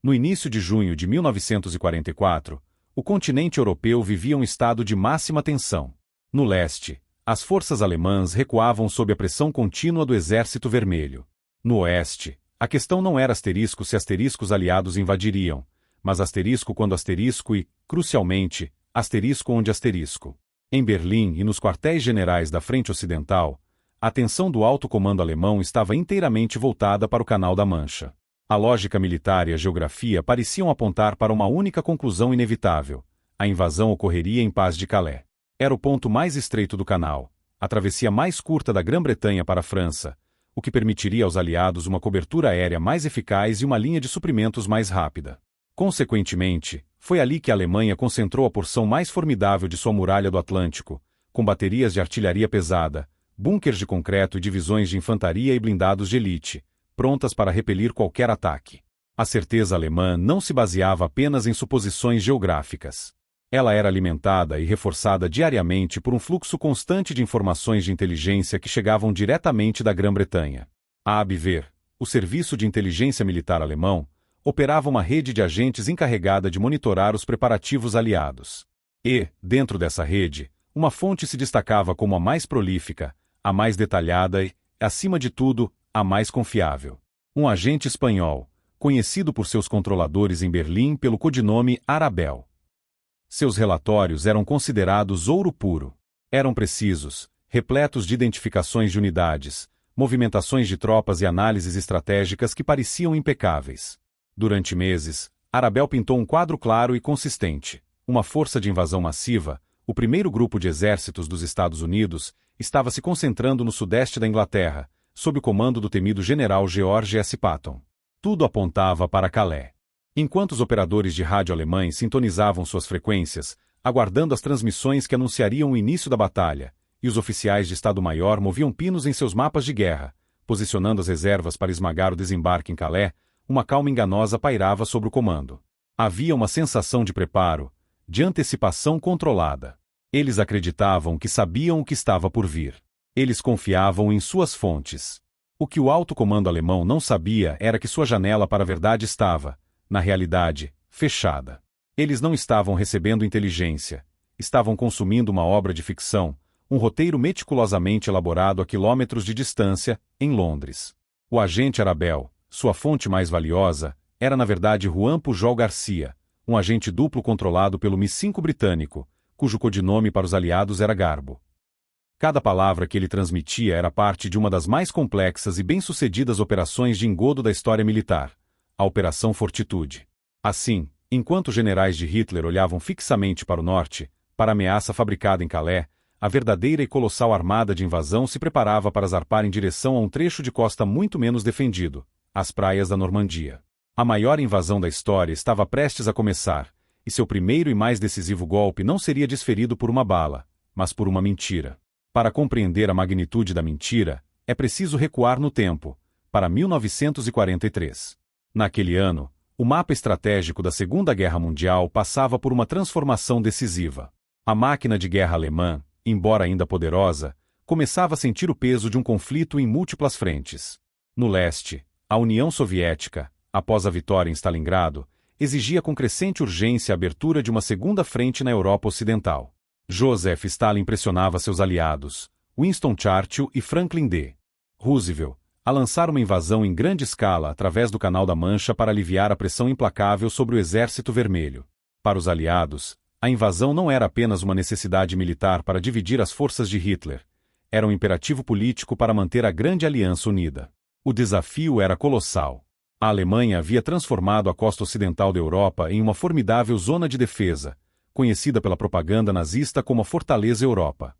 No início de junho de 1944, o continente europeu vivia um estado de máxima tensão. No leste, as forças alemãs recuavam sob a pressão contínua do Exército Vermelho. No oeste, a questão não era asterisco se asteriscos aliados invadiriam, mas asterisco quando asterisco e, crucialmente, asterisco onde asterisco. Em Berlim e nos quartéis generais da Frente Ocidental, a atenção do alto comando alemão estava inteiramente voltada para o Canal da Mancha. A lógica militar e a geografia pareciam apontar para uma única conclusão inevitável: a invasão ocorreria em Pas de Calais. Era o ponto mais estreito do canal, a travessia mais curta da Grã-Bretanha para a França, o que permitiria aos aliados uma cobertura aérea mais eficaz e uma linha de suprimentos mais rápida. Consequentemente, foi ali que a Alemanha concentrou a porção mais formidável de sua muralha do Atlântico, com baterias de artilharia pesada, bunkers de concreto e divisões de infantaria e blindados de elite, prontas para repelir qualquer ataque. A certeza alemã não se baseava apenas em suposições geográficas. Ela era alimentada e reforçada diariamente por um fluxo constante de informações de inteligência que chegavam diretamente da Grã-Bretanha. A ABWEhr, o Serviço de Inteligência Militar Alemão, operava uma rede de agentes encarregada de monitorar os preparativos aliados. E, dentro dessa rede, uma fonte se destacava como a mais prolífica, a mais detalhada e, acima de tudo, a mais confiável. Um agente espanhol, conhecido por seus controladores em Berlim pelo codinome Arabel. Seus relatórios eram considerados ouro puro. Eram precisos, repletos de identificações de unidades, movimentações de tropas e análises estratégicas que pareciam impecáveis. Durante meses, Arabel pintou um quadro claro e consistente. Uma força de invasão massiva, o primeiro grupo de exércitos dos Estados Unidos, estava se concentrando no sudeste da Inglaterra, sob o comando do temido general George S. Patton. Tudo apontava para Calais. Enquanto os operadores de rádio alemães sintonizavam suas frequências, aguardando as transmissões que anunciariam o início da batalha, e os oficiais de Estado-Maior moviam pinos em seus mapas de guerra, posicionando as reservas para esmagar o desembarque em Calais, uma calma enganosa pairava sobre o comando. Havia uma sensação de preparo, de antecipação controlada. Eles acreditavam que sabiam o que estava por vir. Eles confiavam em suas fontes. O que o alto comando alemão não sabia era que sua janela para a verdade estava, na realidade, fechada. Eles não estavam recebendo inteligência. Estavam consumindo uma obra de ficção, um roteiro meticulosamente elaborado a quilômetros de distância, em Londres. O agente Arabel, sua fonte mais valiosa, era na verdade Juan Pujol Garcia, um agente duplo controlado pelo Mi-5 britânico, cujo codinome para os aliados era Garbo. Cada palavra que ele transmitia era parte de uma das mais complexas e bem-sucedidas operações de engodo da história militar, a Operação Fortitude. Assim, enquanto os generais de Hitler olhavam fixamente para o norte, para a ameaça fabricada em Calais, a verdadeira e colossal armada de invasão se preparava para zarpar em direção a um trecho de costa muito menos defendido, as praias da Normandia. A maior invasão da história estava prestes a começar, e seu primeiro e mais decisivo golpe não seria desferido por uma bala, mas por uma mentira. Para compreender a magnitude da mentira, é preciso recuar no tempo, para 1943. Naquele ano, o mapa estratégico da Segunda Guerra Mundial passava por uma transformação decisiva. A máquina de guerra alemã, embora ainda poderosa, começava a sentir o peso de um conflito em múltiplas frentes. No leste, a União Soviética, após a vitória em Stalingrado, exigia com crescente urgência a abertura de uma segunda frente na Europa Ocidental. Joseph Stalin pressionava seus aliados, Winston Churchill e Franklin D. Roosevelt, a lançar uma invasão em grande escala através do Canal da Mancha para aliviar a pressão implacável sobre o Exército Vermelho. Para os aliados, a invasão não era apenas uma necessidade militar para dividir as forças de Hitler, era um imperativo político para manter a grande aliança unida. O desafio era colossal. A Alemanha havia transformado a costa ocidental da Europa em uma formidável zona de defesa, conhecida pela propaganda nazista como a Fortaleza Europa.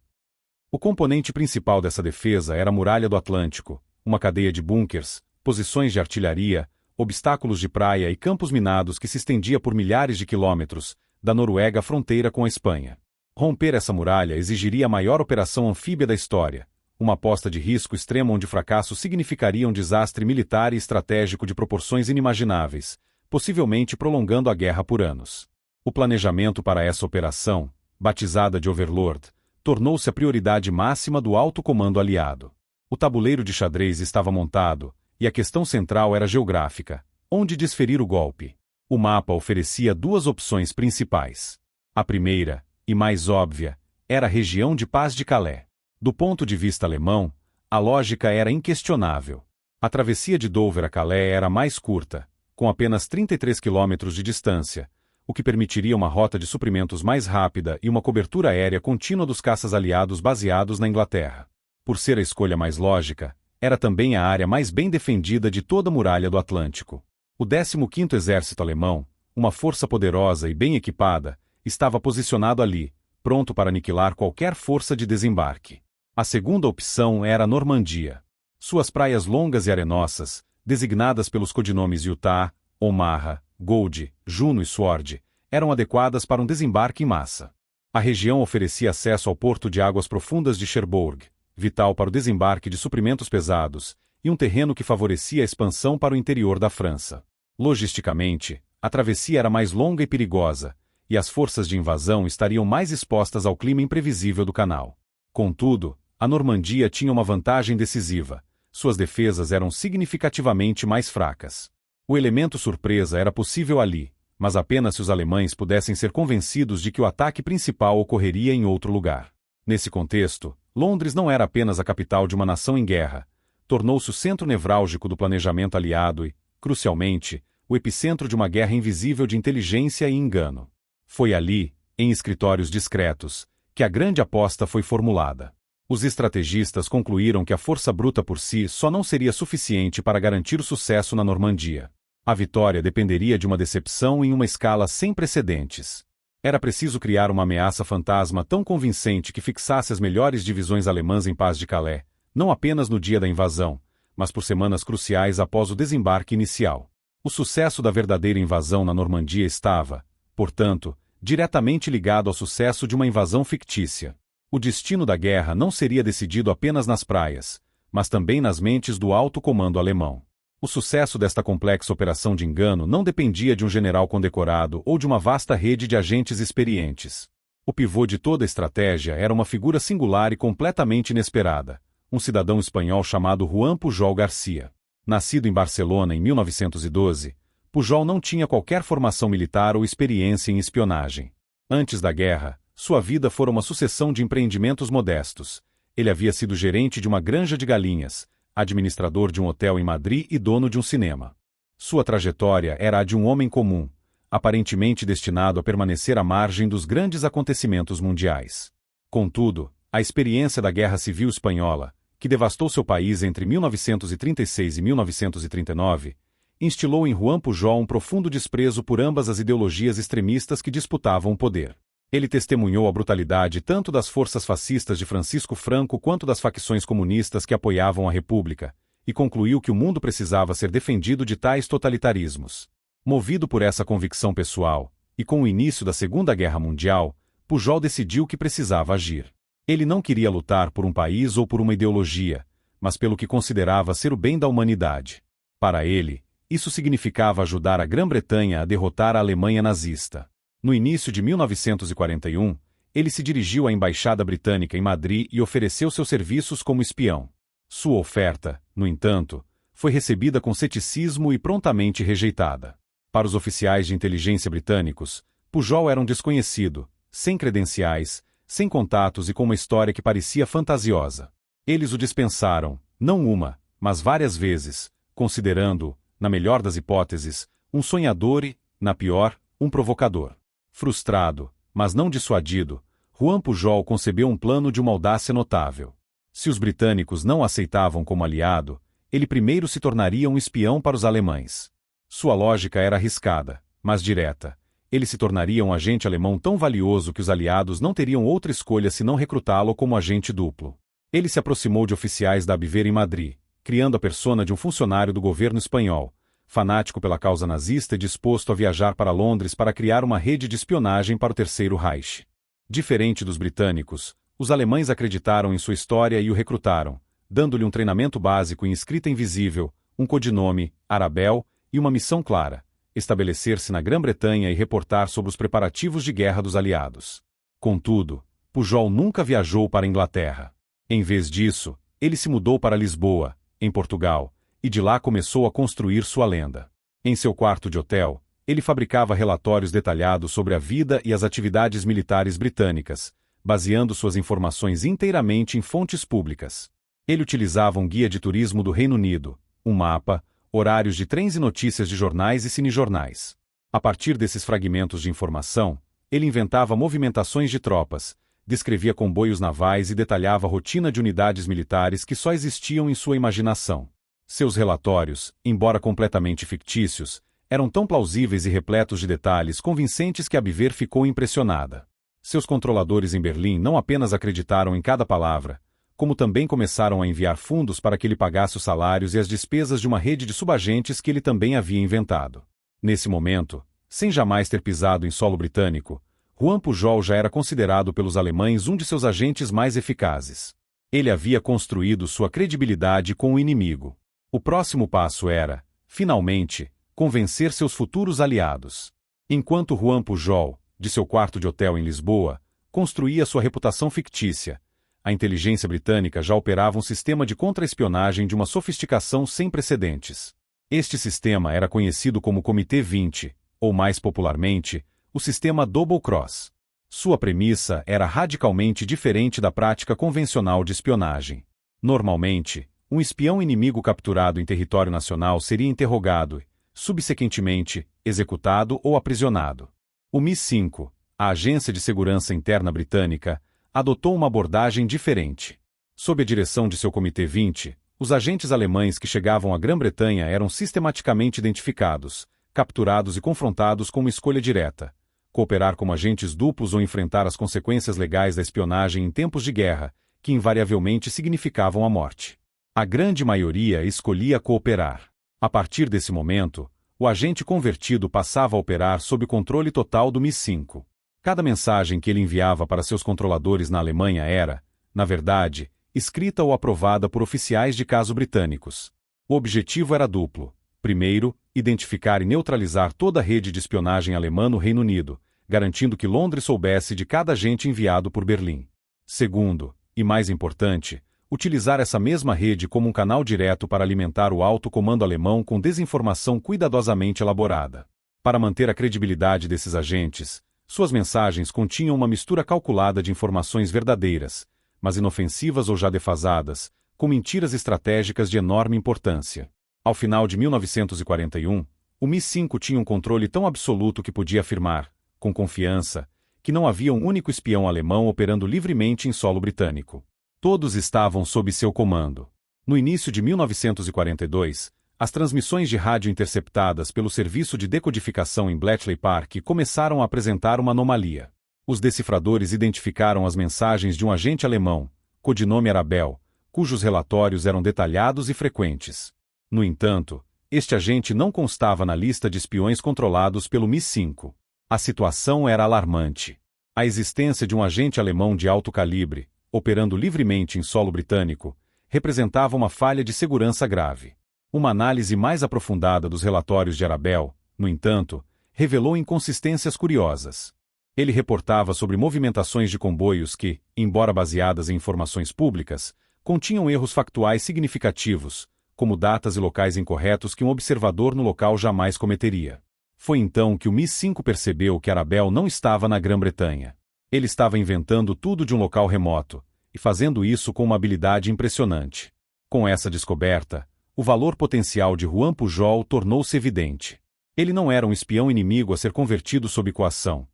O componente principal dessa defesa era a Muralha do Atlântico, uma cadeia de bunkers, posições de artilharia, obstáculos de praia e campos minados que se estendia por milhares de quilômetros, da Noruega à fronteira com a Espanha. Romper essa muralha exigiria a maior operação anfíbia da história, uma aposta de risco extremo onde o fracasso significaria um desastre militar e estratégico de proporções inimagináveis, possivelmente prolongando a guerra por anos. O planejamento para essa operação, batizada de Overlord, tornou-se a prioridade máxima do alto comando aliado. O tabuleiro de xadrez estava montado, e a questão central era geográfica: onde desferir o golpe? O mapa oferecia duas opções principais. A primeira, e mais óbvia, era a região de Pas de Calais. Do ponto de vista alemão, a lógica era inquestionável. A travessia de Dover a Calais era mais curta, com apenas 33 quilômetros de distância, o que permitiria uma rota de suprimentos mais rápida e uma cobertura aérea contínua dos caças aliados baseados na Inglaterra. Por ser a escolha mais lógica, era também a área mais bem defendida de toda a muralha do Atlântico. O 15º Exército Alemão, uma força poderosa e bem equipada, estava posicionado ali, pronto para aniquilar qualquer força de desembarque. A segunda opção era a Normandia. Suas praias longas e arenosas, designadas pelos codinomes Utah, Omaha, Gold, Juno e Sword, eram adequadas para um desembarque em massa. A região oferecia acesso ao porto de águas profundas de Cherbourg, vital para o desembarque de suprimentos pesados, e um terreno que favorecia a expansão para o interior da França. Logisticamente, a travessia era mais longa e perigosa, e as forças de invasão estariam mais expostas ao clima imprevisível do canal. Contudo, a Normandia tinha uma vantagem decisiva: suas defesas eram significativamente mais fracas. O elemento surpresa era possível ali, mas apenas se os alemães pudessem ser convencidos de que o ataque principal ocorreria em outro lugar. Nesse contexto, Londres não era apenas a capital de uma nação em guerra, tornou-se o centro nevrálgico do planejamento aliado e, crucialmente, o epicentro de uma guerra invisível de inteligência e engano. Foi ali, em escritórios discretos, que a grande aposta foi formulada. Os estrategistas concluíram que a força bruta por si só não seria suficiente para garantir o sucesso na Normandia. A vitória dependeria de uma decepção em uma escala sem precedentes. Era preciso criar uma ameaça fantasma tão convincente que fixasse as melhores divisões alemãs em Pas de Calais, não apenas no dia da invasão, mas por semanas cruciais após o desembarque inicial. O sucesso da verdadeira invasão na Normandia estava, portanto, diretamente ligado ao sucesso de uma invasão fictícia. O destino da guerra não seria decidido apenas nas praias, mas também nas mentes do alto comando alemão. O sucesso desta complexa operação de engano não dependia de um general condecorado ou de uma vasta rede de agentes experientes. O pivô de toda a estratégia era uma figura singular e completamente inesperada, um cidadão espanhol chamado Juan Pujol Garcia. Nascido em Barcelona em 1912, Pujol não tinha qualquer formação militar ou experiência em espionagem. Antes da guerra, sua vida fora uma sucessão de empreendimentos modestos. Ele havia sido gerente de uma granja de galinhas, administrador de um hotel em Madrid e dono de um cinema. Sua trajetória era a de um homem comum, aparentemente destinado a permanecer à margem dos grandes acontecimentos mundiais. Contudo, a experiência da Guerra Civil Espanhola, que devastou seu país entre 1936 e 1939, instilou em Juan Pujol um profundo desprezo por ambas as ideologias extremistas que disputavam o poder. Ele testemunhou a brutalidade tanto das forças fascistas de Francisco Franco quanto das facções comunistas que apoiavam a República, e concluiu que o mundo precisava ser defendido de tais totalitarismos. Movido por essa convicção pessoal, e com o início da Segunda Guerra Mundial, Pujol decidiu que precisava agir. Ele não queria lutar por um país ou por uma ideologia, mas pelo que considerava ser o bem da humanidade. Para ele, isso significava ajudar a Grã-Bretanha a derrotar a Alemanha nazista. No início de 1941, ele se dirigiu à Embaixada Britânica em Madrid e ofereceu seus serviços como espião. Sua oferta, no entanto, foi recebida com ceticismo e prontamente rejeitada. Para os oficiais de inteligência britânicos, Pujol era um desconhecido, sem credenciais, sem contatos e com uma história que parecia fantasiosa. Eles o dispensaram, não uma, mas várias vezes, considerando-o, na melhor das hipóteses, um sonhador e, na pior, um provocador. Frustrado, mas não dissuadido, Juan Pujol concebeu um plano de uma audácia notável. Se os britânicos não o aceitavam como aliado, ele primeiro se tornaria um espião para os alemães. Sua lógica era arriscada, mas direta. Ele se tornaria um agente alemão tão valioso que os aliados não teriam outra escolha senão recrutá-lo como agente duplo. Ele se aproximou de oficiais da Abwehr em Madrid, criando a persona de um funcionário do governo espanhol, fanático pela causa nazista e disposto a viajar para Londres para criar uma rede de espionagem para o Terceiro Reich. Diferente dos britânicos, os alemães acreditaram em sua história e o recrutaram, dando-lhe um treinamento básico em escrita invisível, um codinome, Arabel, e uma missão clara: estabelecer-se na Grã-Bretanha e reportar sobre os preparativos de guerra dos aliados. Contudo, Pujol nunca viajou para a Inglaterra. Em vez disso, ele se mudou para Lisboa, em Portugal, e de lá começou a construir sua lenda. Em seu quarto de hotel, Ele fabricava relatórios detalhados sobre a vida e as atividades militares britânicas, baseando suas informações inteiramente em fontes públicas. Ele utilizava um guia de turismo do Reino Unido, um mapa, horários de trens e notícias de jornais e cinejornais. A partir desses fragmentos de informação, ele inventava movimentações de tropas, descrevia comboios navais e detalhava a rotina de unidades militares que só existiam em sua imaginação. Seus relatórios, embora completamente fictícios, eram tão plausíveis e repletos de detalhes convincentes que a Bever ficou impressionada. Seus controladores em Berlim não apenas acreditaram em cada palavra, como também começaram a enviar fundos para que ele pagasse os salários e as despesas de uma rede de subagentes que ele também havia inventado. Nesse momento, sem jamais ter pisado em solo britânico, Juan Pujol já era considerado pelos alemães um de seus agentes mais eficazes. Ele havia construído sua credibilidade com o inimigo. O próximo passo era, finalmente, convencer seus futuros aliados. Enquanto Juan Pujol, de seu quarto de hotel em Lisboa, construía sua reputação fictícia, a inteligência britânica já operava um sistema de contra-espionagem de uma sofisticação sem precedentes. Este sistema era conhecido como Comitê 20, ou mais popularmente, o sistema Double Cross. Sua premissa era radicalmente diferente da prática convencional de espionagem. Normalmente, um espião inimigo capturado em território nacional seria interrogado e, subsequentemente, executado ou aprisionado. O MI5, a Agência de Segurança Interna Britânica, adotou uma abordagem diferente. Sob a direção de seu Comitê 20, os agentes alemães que chegavam à Grã-Bretanha eram sistematicamente identificados, capturados e confrontados com uma escolha direta: cooperar como agentes duplos ou enfrentar as consequências legais da espionagem em tempos de guerra, que invariavelmente significavam a morte. A grande maioria escolhia cooperar. A partir desse momento, o agente convertido passava a operar sob o controle total do MI5. Cada mensagem que ele enviava para seus controladores na Alemanha era, na verdade, escrita ou aprovada por oficiais de caso britânicos. O objetivo era duplo. Primeiro, identificar e neutralizar toda a rede de espionagem alemã no Reino Unido, garantindo que Londres soubesse de cada agente enviado por Berlim. Segundo, e mais importante, utilizar essa mesma rede como um canal direto para alimentar o alto comando alemão com desinformação cuidadosamente elaborada. Para manter a credibilidade desses agentes, suas mensagens continham uma mistura calculada de informações verdadeiras, mas inofensivas ou já defasadas, com mentiras estratégicas de enorme importância. Ao final de 1941, o MI5 tinha um controle tão absoluto que podia afirmar, com confiança, que não havia um único espião alemão operando livremente em solo britânico. Todos estavam sob seu comando. No início de 1942, as transmissões de rádio interceptadas pelo Serviço de Decodificação em Bletchley Park começaram a apresentar uma anomalia. Os decifradores identificaram as mensagens de um agente alemão, codinome Arabel, cujos relatórios eram detalhados e frequentes. No entanto, este agente não constava na lista de espiões controlados pelo MI5. A situação era alarmante. A existência de um agente alemão de alto calibre, operando livremente em solo britânico, representava uma falha de segurança grave. Uma análise mais aprofundada dos relatórios de Arabel, no entanto, revelou inconsistências curiosas. Ele reportava sobre movimentações de comboios que, embora baseadas em informações públicas, continham erros factuais significativos, como datas e locais incorretos que um observador no local jamais cometeria. Foi então que o MI5 percebeu que Arabel não estava na Grã-Bretanha. Ele estava inventando tudo de um local remoto, e fazendo isso com uma habilidade impressionante. Com essa descoberta, o valor potencial de Juan Pujol tornou-se evidente. Ele não era um espião inimigo a ser convertido sob coação.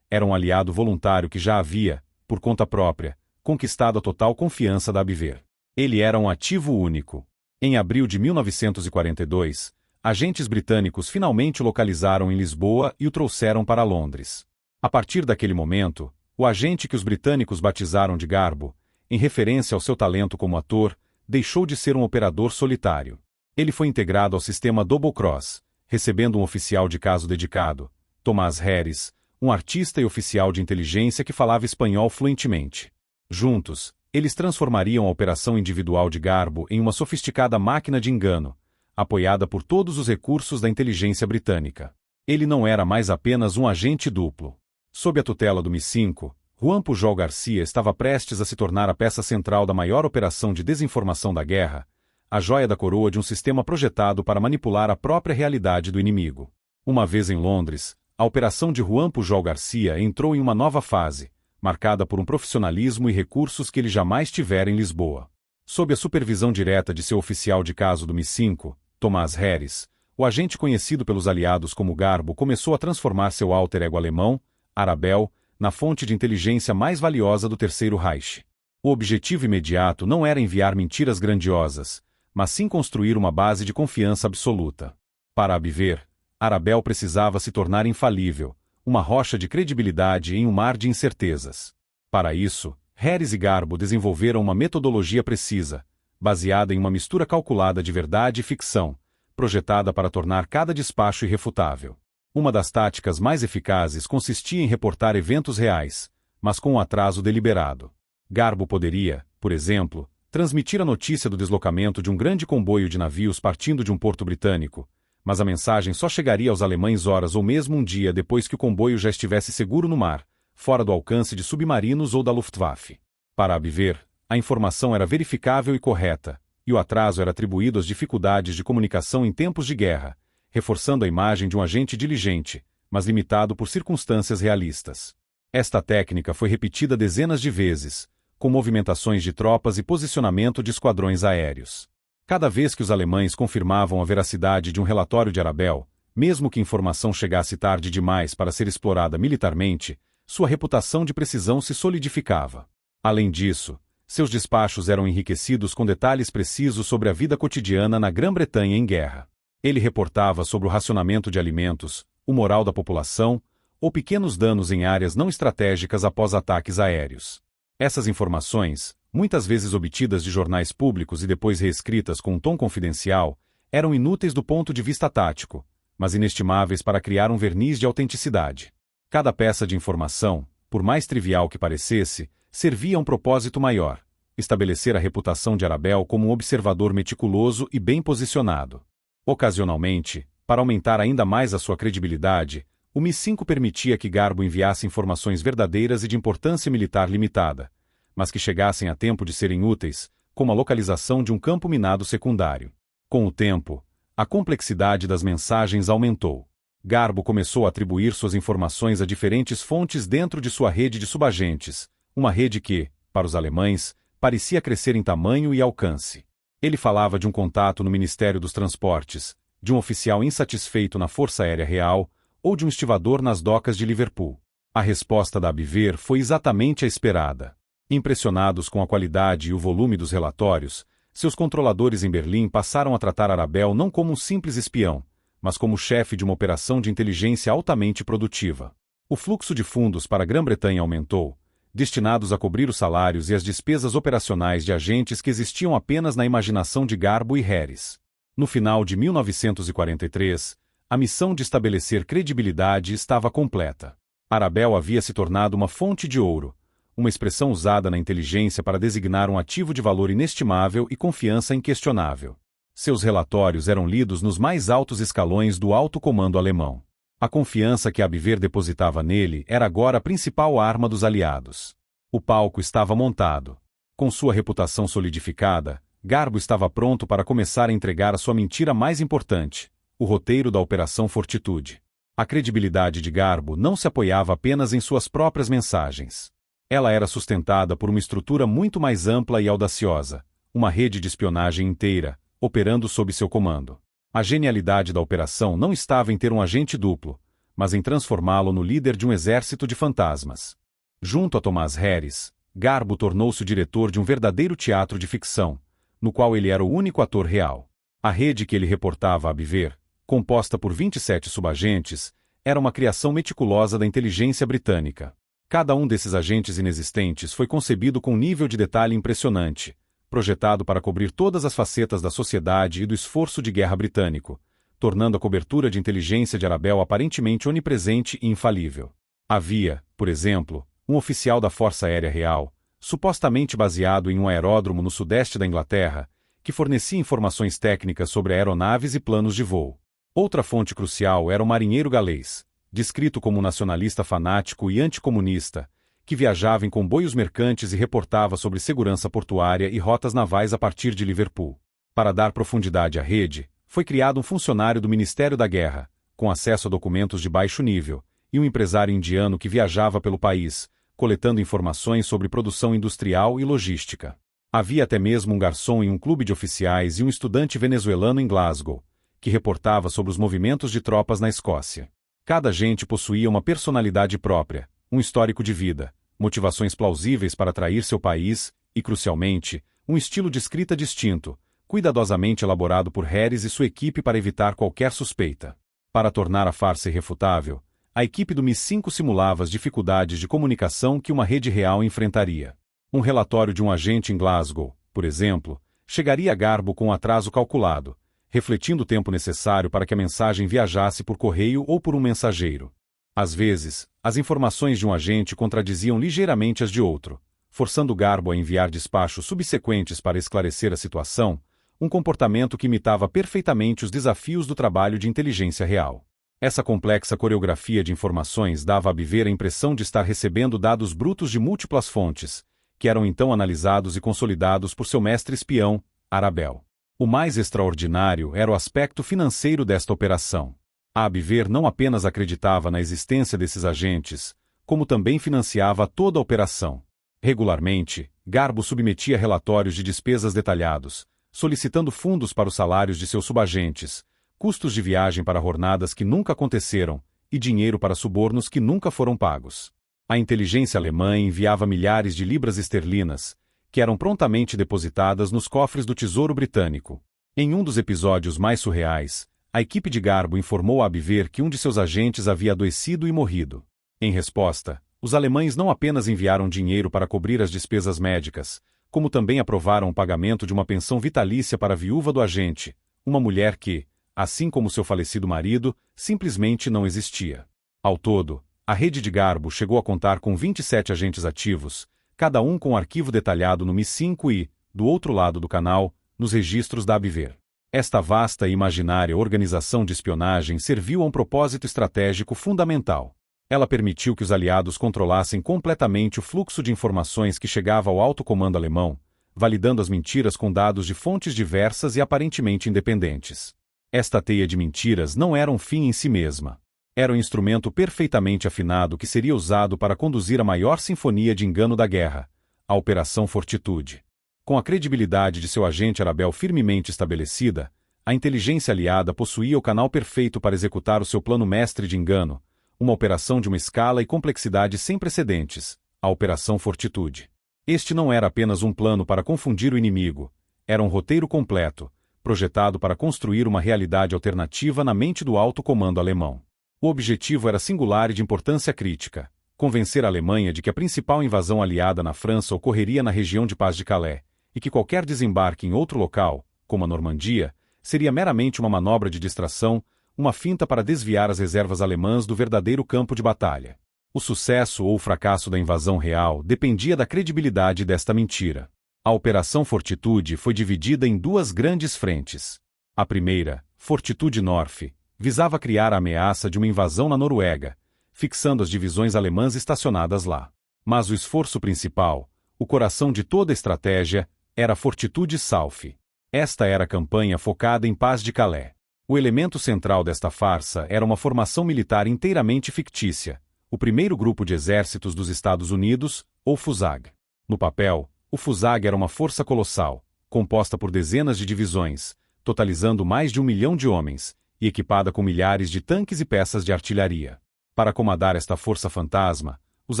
Era um aliado voluntário que já havia, por conta própria, conquistado a total confiança da Bever. Ele era um ativo único. Em abril de 1942, agentes britânicos finalmente o localizaram em Lisboa e o trouxeram para Londres. A partir daquele momento, o agente que os britânicos batizaram de Garbo, em referência ao seu talento como ator, deixou de ser um operador solitário. Ele foi integrado ao sistema Double Cross, recebendo um oficial de caso dedicado, Tomás Harris, um artista e oficial de inteligência que falava espanhol fluentemente. Juntos, eles transformariam a operação individual de Garbo em uma sofisticada máquina de engano, apoiada por todos os recursos da inteligência britânica. Ele não era mais apenas um agente duplo. Sob a tutela do MI5, Juan Pujol Garcia estava prestes a se tornar a peça central da maior operação de desinformação da guerra, a joia da coroa de um sistema projetado para manipular a própria realidade do inimigo. Uma vez em Londres, a operação de Juan Pujol Garcia entrou em uma nova fase, marcada por um profissionalismo e recursos que ele jamais tivera em Lisboa. Sob a supervisão direta de seu oficial de caso do MI5, Tomás Harris, o agente conhecido pelos aliados como Garbo começou a transformar seu alter ego alemão, Arabel, na fonte de inteligência mais valiosa do Terceiro Reich. O objetivo imediato não era enviar mentiras grandiosas, mas sim construir uma base de confiança absoluta. Para Abiver, Arabel precisava se tornar infalível, uma rocha de credibilidade em um mar de incertezas. Para isso, Harris e Garbo desenvolveram uma metodologia precisa, baseada em uma mistura calculada de verdade e ficção, projetada para tornar cada despacho irrefutável. Uma das táticas mais eficazes consistia em reportar eventos reais, mas com um atraso deliberado. Garbo poderia, por exemplo, transmitir a notícia do deslocamento de um grande comboio de navios partindo de um porto britânico, mas a mensagem só chegaria aos alemães horas ou mesmo um dia depois que o comboio já estivesse seguro no mar, fora do alcance de submarinos ou da Luftwaffe. Para Abiver, a informação era verificável e correta, e o atraso era atribuído às dificuldades de comunicação em tempos de guerra, reforçando a imagem de um agente diligente, mas limitado por circunstâncias realistas. Esta técnica foi repetida dezenas de vezes, com movimentações de tropas e posicionamento de esquadrões aéreos. Cada vez que os alemães confirmavam a veracidade de um relatório de Arabel, mesmo que a informação chegasse tarde demais para ser explorada militarmente, sua reputação de precisão se solidificava. Além disso, seus despachos eram enriquecidos com detalhes precisos sobre a vida cotidiana na Grã-Bretanha em guerra. Ele reportava sobre o racionamento de alimentos, o moral da população, ou pequenos danos em áreas não estratégicas após ataques aéreos. Essas informações, muitas vezes obtidas de jornais públicos e depois reescritas com um tom confidencial, eram inúteis do ponto de vista tático, mas inestimáveis para criar um verniz de autenticidade. Cada peça de informação, por mais trivial que parecesse, servia a um propósito maior: estabelecer a reputação de Arabel como um observador meticuloso e bem posicionado. Ocasionalmente, para aumentar ainda mais a sua credibilidade, o MI5 permitia que Garbo enviasse informações verdadeiras e de importância militar limitada, mas que chegassem a tempo de serem úteis, como a localização de um campo minado secundário. Com o tempo, a complexidade das mensagens aumentou. Garbo começou a atribuir suas informações a diferentes fontes dentro de sua rede de subagentes, uma rede que, para os alemães, parecia crescer em tamanho e alcance. Ele falava de um contato no Ministério dos Transportes, de um oficial insatisfeito na Força Aérea Real, ou de um estivador nas docas de Liverpool. A resposta da Abiver foi exatamente a esperada. Impressionados com a qualidade e o volume dos relatórios, seus controladores em Berlim passaram a tratar Arabel não como um simples espião, mas como chefe de uma operação de inteligência altamente produtiva. O fluxo de fundos para a Grã-Bretanha aumentou, destinados a cobrir os salários e as despesas operacionais de agentes que existiam apenas na imaginação de Garbo e Harris. No final de 1943, a missão de estabelecer credibilidade estava completa. Arabel havia se tornado uma fonte de ouro, uma expressão usada na inteligência para designar um ativo de valor inestimável e confiança inquestionável. Seus relatórios eram lidos nos mais altos escalões do alto comando alemão. A confiança que Abiver depositava nele era agora a principal arma dos aliados. O palco estava montado. Com sua reputação solidificada, Garbo estava pronto para começar a entregar a sua mentira mais importante: o roteiro da Operação Fortitude. A credibilidade de Garbo não se apoiava apenas em suas próprias mensagens. Ela era sustentada por uma estrutura muito mais ampla e audaciosa, uma rede de espionagem inteira, operando sob seu comando. A genialidade da operação não estava em ter um agente duplo, mas em transformá-lo no líder de um exército de fantasmas. Junto a Tomás Harris, Garbo tornou-se o diretor de um verdadeiro teatro de ficção, no qual ele era o único ator real. A rede que ele reportava a Abiver, composta por 27 subagentes, era uma criação meticulosa da inteligência britânica. Cada um desses agentes inexistentes foi concebido com um nível de detalhe impressionante, projetado para cobrir todas as facetas da sociedade e do esforço de guerra britânico, tornando a cobertura de inteligência de Arabel aparentemente onipresente e infalível. Havia, por exemplo, um oficial da Força Aérea Real, supostamente baseado em um aeródromo no sudeste da Inglaterra, que fornecia informações técnicas sobre aeronaves e planos de voo. Outra fonte crucial era o marinheiro galês, descrito como um nacionalista fanático e anticomunista, que viajava em comboios mercantes e reportava sobre segurança portuária e rotas navais a partir de Liverpool. Para dar profundidade à rede, foi criado um funcionário do Ministério da Guerra, com acesso a documentos de baixo nível, e um empresário indiano que viajava pelo país, coletando informações sobre produção industrial e logística. Havia até mesmo um garçom em um clube de oficiais e um estudante venezuelano em Glasgow, que reportava sobre os movimentos de tropas na Escócia. Cada agente possuía uma personalidade própria, um histórico de vida, motivações plausíveis para atrair seu país e, crucialmente, um estilo de escrita distinto, cuidadosamente elaborado por Harris e sua equipe para evitar qualquer suspeita. Para tornar a farsa irrefutável, a equipe do MI5 simulava as dificuldades de comunicação que uma rede real enfrentaria. Um relatório de um agente em Glasgow, por exemplo, chegaria a Garbo com um atraso calculado, refletindo o tempo necessário para que a mensagem viajasse por correio ou por um mensageiro. Às vezes, as informações de um agente contradiziam ligeiramente as de outro, forçando Garbo a enviar despachos subsequentes para esclarecer a situação, um comportamento que imitava perfeitamente os desafios do trabalho de inteligência real. Essa complexa coreografia de informações dava a Abiver a impressão de estar recebendo dados brutos de múltiplas fontes, que eram então analisados e consolidados por seu mestre espião, Arabel. O mais extraordinário era o aspecto financeiro desta operação. A Abiver não apenas acreditava na existência desses agentes, como também financiava toda a operação. Regularmente, Garbo submetia relatórios de despesas detalhados, solicitando fundos para os salários de seus subagentes, custos de viagem para jornadas que nunca aconteceram e dinheiro para subornos que nunca foram pagos. A inteligência alemã enviava milhares de libras esterlinas, que eram prontamente depositadas nos cofres do Tesouro Britânico. Em um dos episódios mais surreais, a equipe de Garbo informou a Abiver que um de seus agentes havia adoecido e morrido. Em resposta, os alemães não apenas enviaram dinheiro para cobrir as despesas médicas, como também aprovaram o pagamento de uma pensão vitalícia para a viúva do agente, uma mulher que, assim como seu falecido marido, simplesmente não existia. Ao todo, a rede de Garbo chegou a contar com 27 agentes ativos, cada um com um arquivo detalhado no MI5 e, do outro lado do canal, nos registros da Abiver. Esta vasta e imaginária organização de espionagem serviu a um propósito estratégico fundamental. Ela permitiu que os aliados controlassem completamente o fluxo de informações que chegava ao alto comando alemão, validando as mentiras com dados de fontes diversas e aparentemente independentes. Esta teia de mentiras não era um fim em si mesma. Era um instrumento perfeitamente afinado que seria usado para conduzir a maior sinfonia de engano da guerra, a Operação Fortitude. Com a credibilidade de seu agente Arabel firmemente estabelecida, a inteligência aliada possuía o canal perfeito para executar o seu plano mestre de engano, uma operação de uma escala e complexidade sem precedentes, a Operação Fortitude. Este não era apenas um plano para confundir o inimigo, era um roteiro completo, projetado para construir uma realidade alternativa na mente do alto comando alemão. O objetivo era singular e de importância crítica: convencer a Alemanha de que a principal invasão aliada na França ocorreria na região de Pas de Calais, e que qualquer desembarque em outro local, como a Normandia, seria meramente uma manobra de distração, uma finta para desviar as reservas alemãs do verdadeiro campo de batalha. O sucesso ou o fracasso da invasão real dependia da credibilidade desta mentira. A Operação Fortitude foi dividida em duas grandes frentes. A primeira, Fortitude North, visava criar a ameaça de uma invasão na Noruega, fixando as divisões alemãs estacionadas lá. Mas o esforço principal, o coração de toda a estratégia, era a Fortitude South. Esta era a campanha focada em Pas de Calais. O elemento central desta farsa era uma formação militar inteiramente fictícia, o primeiro grupo de exércitos dos Estados Unidos, ou FUSAG. No papel, o FUSAG era uma força colossal, composta por dezenas de divisões, totalizando mais de 1 milhão de homens, e equipada com milhares de tanques e peças de artilharia. Para comandar esta força fantasma, os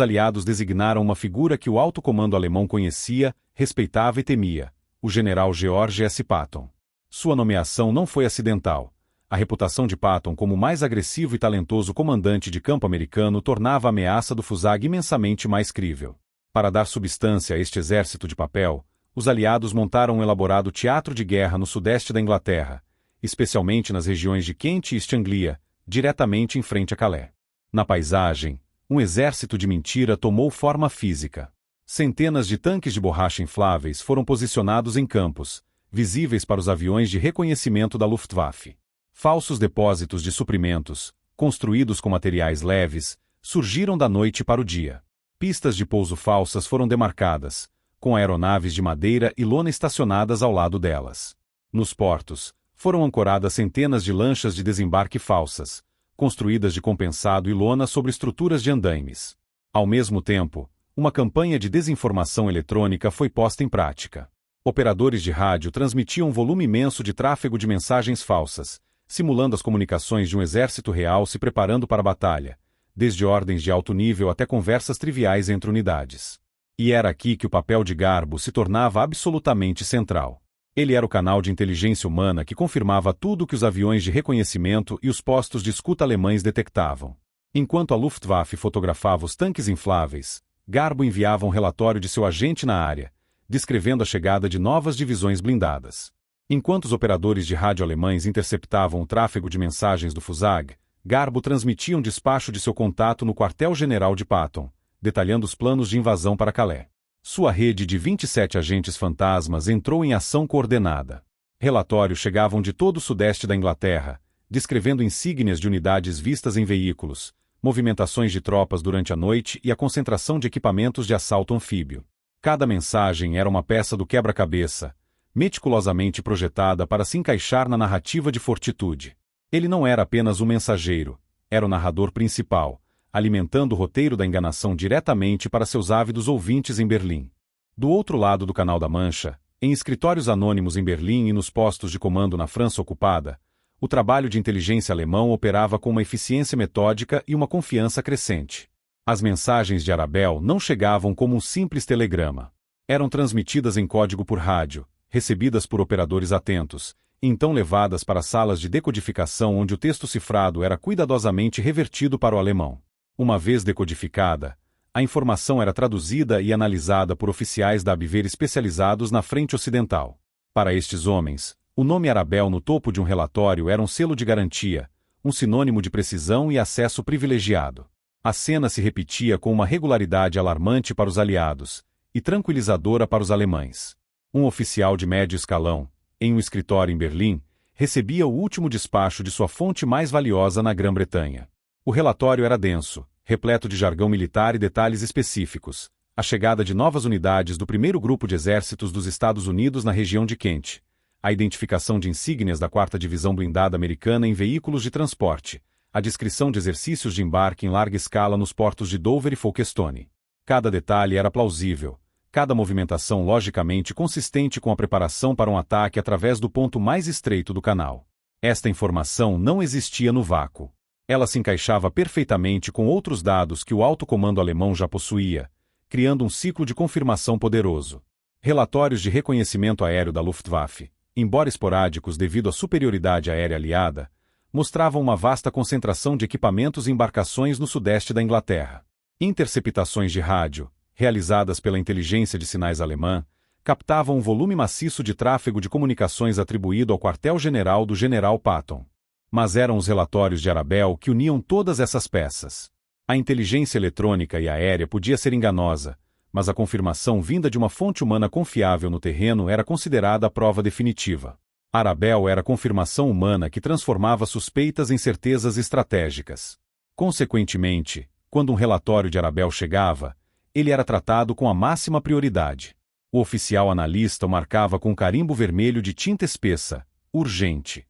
aliados designaram uma figura que o alto comando alemão conhecia, respeitava e temia, o general George S. Patton. Sua nomeação não foi acidental. A reputação de Patton como o mais agressivo e talentoso comandante de campo americano tornava a ameaça do FUSAG imensamente mais crível. Para dar substância a este exército de papel, os aliados montaram um elaborado teatro de guerra no sudeste da Inglaterra, especialmente nas regiões de Kent e East Anglia, diretamente em frente a Calais. Na paisagem, um exército de mentira tomou forma física. Centenas de tanques de borracha infláveis foram posicionados em campos, visíveis para os aviões de reconhecimento da Luftwaffe. Falsos depósitos de suprimentos, construídos com materiais leves, surgiram da noite para o dia. Pistas de pouso falsas foram demarcadas, com aeronaves de madeira e lona estacionadas ao lado delas. Nos portos, foram ancoradas centenas de lanchas de desembarque falsas, construídas de compensado e lona sobre estruturas de andaimes. Ao mesmo tempo, uma campanha de desinformação eletrônica foi posta em prática. Operadores de rádio transmitiam um volume imenso de tráfego de mensagens falsas, simulando as comunicações de um exército real se preparando para a batalha, desde ordens de alto nível até conversas triviais entre unidades. E era aqui que o papel de Garbo se tornava absolutamente central. Ele era o canal de inteligência humana que confirmava tudo o que os aviões de reconhecimento e os postos de escuta alemães detectavam. Enquanto a Luftwaffe fotografava os tanques infláveis, Garbo enviava um relatório de seu agente na área, descrevendo a chegada de novas divisões blindadas. Enquanto os operadores de rádio alemães interceptavam o tráfego de mensagens do Fusag, Garbo transmitia um despacho de seu contato no quartel-general de Patton, detalhando os planos de invasão para Calais. Sua rede de 27 agentes fantasmas entrou em ação coordenada. Relatórios chegavam de todo o sudeste da Inglaterra, descrevendo insígnias de unidades vistas em veículos, movimentações de tropas durante a noite e a concentração de equipamentos de assalto anfíbio. Cada mensagem era uma peça do quebra-cabeça, meticulosamente projetada para se encaixar na narrativa de fortitude. Ele não era apenas um mensageiro, era o narrador principal, alimentando o roteiro da enganação diretamente para seus ávidos ouvintes em Berlim. Do outro lado do Canal da Mancha, em escritórios anônimos em Berlim e nos postos de comando na França ocupada, o trabalho de inteligência alemão operava com uma eficiência metódica e uma confiança crescente. As mensagens de Arabel não chegavam como um simples telegrama. Eram transmitidas em código por rádio, recebidas por operadores atentos, e então levadas para salas de decodificação onde o texto cifrado era cuidadosamente revertido para o alemão. Uma vez decodificada, a informação era traduzida e analisada por oficiais da Abwehr especializados na frente ocidental. Para estes homens, o nome Arabel no topo de um relatório era um selo de garantia, um sinônimo de precisão e acesso privilegiado. A cena se repetia com uma regularidade alarmante para os aliados e tranquilizadora para os alemães. Um oficial de médio escalão, em um escritório em Berlim, recebia o último despacho de sua fonte mais valiosa na Grã-Bretanha. O relatório era denso, repleto de jargão militar e detalhes específicos. A chegada de novas unidades do primeiro grupo de exércitos dos Estados Unidos na região de Kent. A identificação de insígnias da 4ª Divisão Blindada Americana em veículos de transporte. A descrição de exercícios de embarque em larga escala nos portos de Dover e Folkestone. Cada detalhe era plausível, cada movimentação logicamente consistente com a preparação para um ataque através do ponto mais estreito do canal. Esta informação não existia no vácuo. Ela se encaixava perfeitamente com outros dados que o alto comando alemão já possuía, criando um ciclo de confirmação poderoso. Relatórios de reconhecimento aéreo da Luftwaffe, embora esporádicos devido à superioridade aérea aliada, mostravam uma vasta concentração de equipamentos e embarcações no sudeste da Inglaterra. Interceptações de rádio, realizadas pela inteligência de sinais alemã, captavam um volume maciço de tráfego de comunicações atribuído ao quartel-general do general Patton. Mas eram os relatórios de Arabel que uniam todas essas peças. A inteligência eletrônica e aérea podia ser enganosa, mas a confirmação vinda de uma fonte humana confiável no terreno era considerada a prova definitiva. Arabel era a confirmação humana que transformava suspeitas em certezas estratégicas. Consequentemente, quando um relatório de Arabel chegava, ele era tratado com a máxima prioridade. O oficial analista o marcava com um carimbo vermelho de tinta espessa, urgente.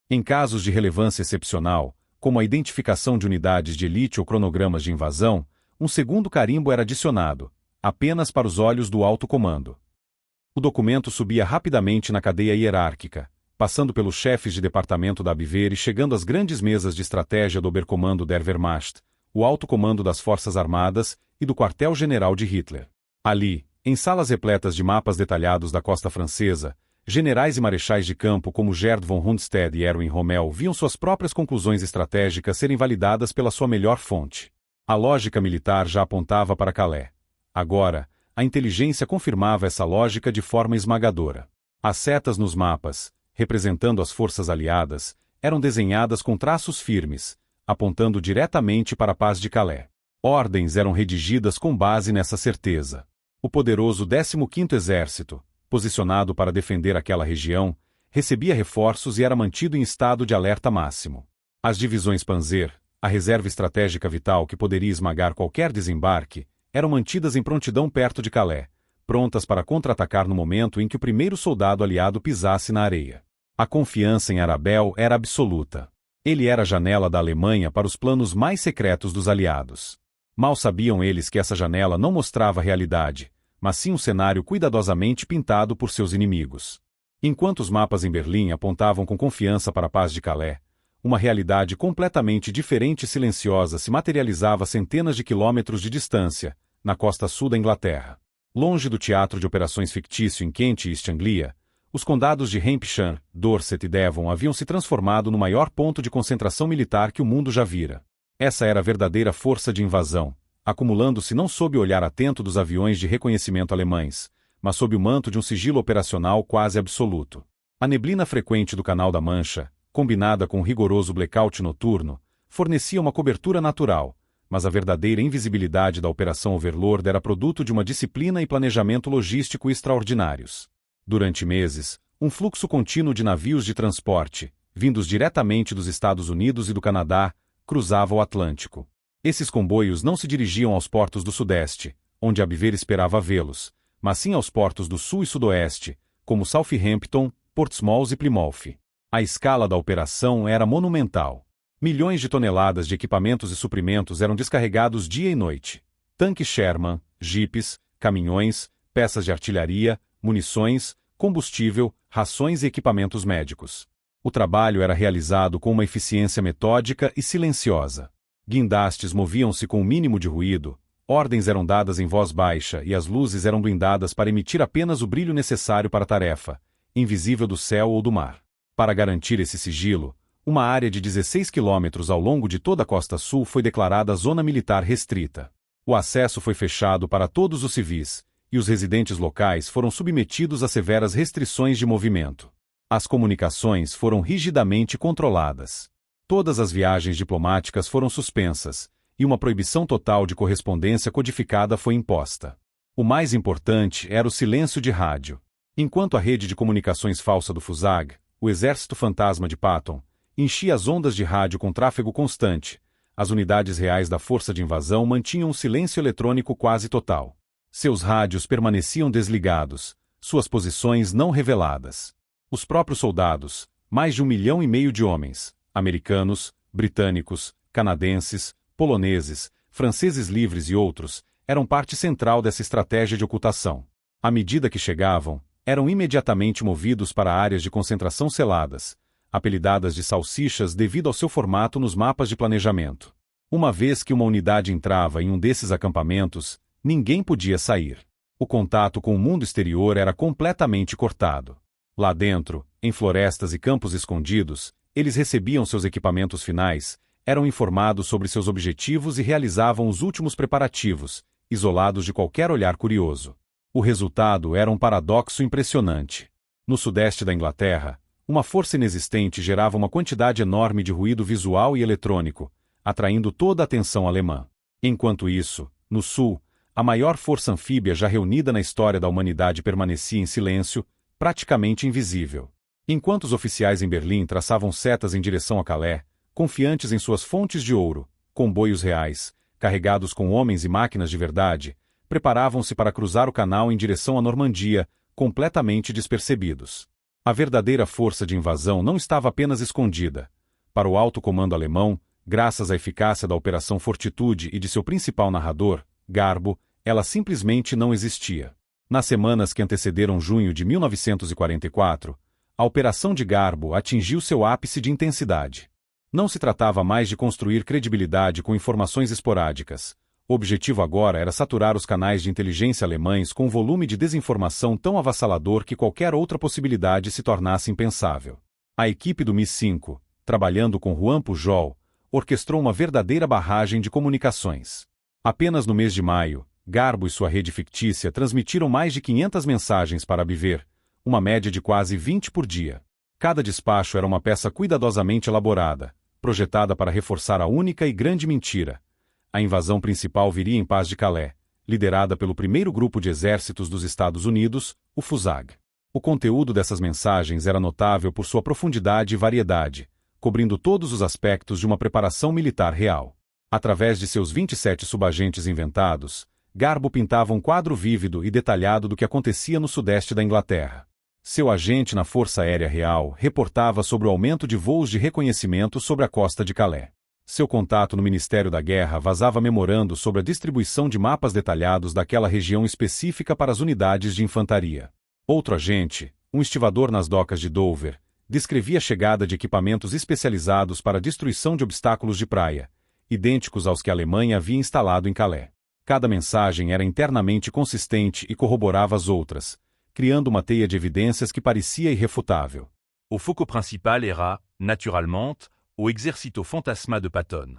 Em casos de relevância excepcional, como a identificação de unidades de elite ou cronogramas de invasão, um segundo carimbo era adicionado, apenas para os olhos do alto comando. O documento subia rapidamente na cadeia hierárquica, passando pelos chefes de departamento da Abwehr e chegando às grandes mesas de estratégia do Oberkommando der Wehrmacht, o alto comando das Forças Armadas e do quartel-general de Hitler. Ali, em salas repletas de mapas detalhados da costa francesa, generais e marechais de campo como Gerd von Rundstedt e Erwin Rommel viam suas próprias conclusões estratégicas serem validadas pela sua melhor fonte. A lógica militar já apontava para Calais. Agora, a inteligência confirmava essa lógica de forma esmagadora. As setas nos mapas, representando as forças aliadas, eram desenhadas com traços firmes, apontando diretamente para a paz de Calais. Ordens eram redigidas com base nessa certeza. O poderoso 15º Exército, posicionado para defender aquela região, recebia reforços e era mantido em estado de alerta máximo. As divisões Panzer, a reserva estratégica vital que poderia esmagar qualquer desembarque, eram mantidas em prontidão perto de Calais, prontas para contra-atacar no momento em que o primeiro soldado aliado pisasse na areia. A confiança em Arabel era absoluta. Ele era a janela da Alemanha para os planos mais secretos dos aliados. Mal sabiam eles que essa janela não mostrava a realidade, mas sim um cenário cuidadosamente pintado por seus inimigos. Enquanto os mapas em Berlim apontavam com confiança para a paz de Calais, uma realidade completamente diferente e silenciosa se materializava a centenas de quilômetros de distância, na costa sul da Inglaterra. Longe do teatro de operações fictício em Kent e East Anglia, os condados de Hampshire, Dorset e Devon haviam se transformado no maior ponto de concentração militar que o mundo já vira. Essa era a verdadeira força de invasão, acumulando-se não sob o olhar atento dos aviões de reconhecimento alemães, mas sob o manto de um sigilo operacional quase absoluto. A neblina frequente do Canal da Mancha, combinada com o rigoroso blackout noturno, fornecia uma cobertura natural, mas a verdadeira invisibilidade da Operação Overlord era produto de uma disciplina e planejamento logístico extraordinários. Durante meses, um fluxo contínuo de navios de transporte, vindos diretamente dos Estados Unidos e do Canadá, cruzava o Atlântico. Esses comboios não se dirigiam aos portos do Sudeste, onde Abwehr esperava vê-los, mas sim aos portos do Sul e Sudoeste, como Southampton, Portsmouth e Plymouth. A escala da operação era monumental. Milhões de toneladas de equipamentos e suprimentos eram descarregados dia e noite. Tanques Sherman, jipes, caminhões, peças de artilharia, munições, combustível, rações e equipamentos médicos. O trabalho era realizado com uma eficiência metódica e silenciosa. Guindastes moviam-se com o mínimo de ruído, ordens eram dadas em voz baixa e as luzes eram blindadas para emitir apenas o brilho necessário para a tarefa, invisível do céu ou do mar. Para garantir esse sigilo, uma área de 16 quilômetros ao longo de toda a costa sul foi declarada zona militar restrita. O acesso foi fechado para todos os civis, e os residentes locais foram submetidos a severas restrições de movimento. As comunicações foram rigidamente controladas. Todas as viagens diplomáticas foram suspensas, e uma proibição total de correspondência codificada foi imposta. O mais importante era o silêncio de rádio. Enquanto a rede de comunicações falsa do Fusag, o exército fantasma de Patton, enchia as ondas de rádio com tráfego constante, as unidades reais da força de invasão mantinham um silêncio eletrônico quase total. Seus rádios permaneciam desligados, suas posições não reveladas. Os próprios soldados, mais de 1,5 milhão de homens, americanos, britânicos, canadenses, poloneses, franceses livres e outros, eram parte central dessa estratégia de ocultação. À medida que chegavam, eram imediatamente movidos para áreas de concentração seladas, apelidadas de salsichas devido ao seu formato nos mapas de planejamento. Uma vez que uma unidade entrava em um desses acampamentos, ninguém podia sair. O contato com o mundo exterior era completamente cortado. Lá dentro, em florestas e campos escondidos, eles recebiam seus equipamentos finais, eram informados sobre seus objetivos e realizavam os últimos preparativos, isolados de qualquer olhar curioso. O resultado era um paradoxo impressionante. No sudeste da Inglaterra, uma força inexistente gerava uma quantidade enorme de ruído visual e eletrônico, atraindo toda a atenção alemã. Enquanto isso, no sul, a maior força anfíbia já reunida na história da humanidade permanecia em silêncio, praticamente invisível. Enquanto os oficiais em Berlim traçavam setas em direção a Calais, confiantes em suas fontes de ouro, comboios reais, carregados com homens e máquinas de verdade, preparavam-se para cruzar o canal em direção à Normandia, completamente despercebidos. A verdadeira força de invasão não estava apenas escondida. Para o alto comando alemão, graças à eficácia da Operação Fortitude e de seu principal narrador, Garbo, ela simplesmente não existia. Nas semanas que antecederam junho de 1944, a Operação de Garbo atingiu seu ápice de intensidade. Não se tratava mais de construir credibilidade com informações esporádicas. O objetivo agora era saturar os canais de inteligência alemães com um volume de desinformação tão avassalador que qualquer outra possibilidade se tornasse impensável. A equipe do Mi-5, trabalhando com Juan Pujol, orquestrou uma verdadeira barragem de comunicações. Apenas no mês de maio, Garbo e sua rede fictícia transmitiram mais de 500 mensagens para Abwehr, uma média de quase 20 por dia. Cada despacho era uma peça cuidadosamente elaborada, projetada para reforçar a única e grande mentira. A invasão principal viria em Paz de Calais, liderada pelo primeiro grupo de exércitos dos Estados Unidos, o Fusag. O conteúdo dessas mensagens era notável por sua profundidade e variedade, cobrindo todos os aspectos de uma preparação militar real. Através de seus 27 subagentes inventados, Garbo pintava um quadro vívido e detalhado do que acontecia no sudeste da Inglaterra. Seu agente na Força Aérea Real reportava sobre o aumento de voos de reconhecimento sobre a costa de Calais. Seu contato no Ministério da Guerra vazava memorando sobre a distribuição de mapas detalhados daquela região específica para as unidades de infantaria. Outro agente, um estivador nas docas de Dover, descrevia a chegada de equipamentos especializados para a destruição de obstáculos de praia, idênticos aos que a Alemanha havia instalado em Calais. Cada mensagem era internamente consistente e corroborava as outras, criando uma teia de evidências que parecia irrefutável. O foco principal era, naturellement, o Exército Fantasma de Patton.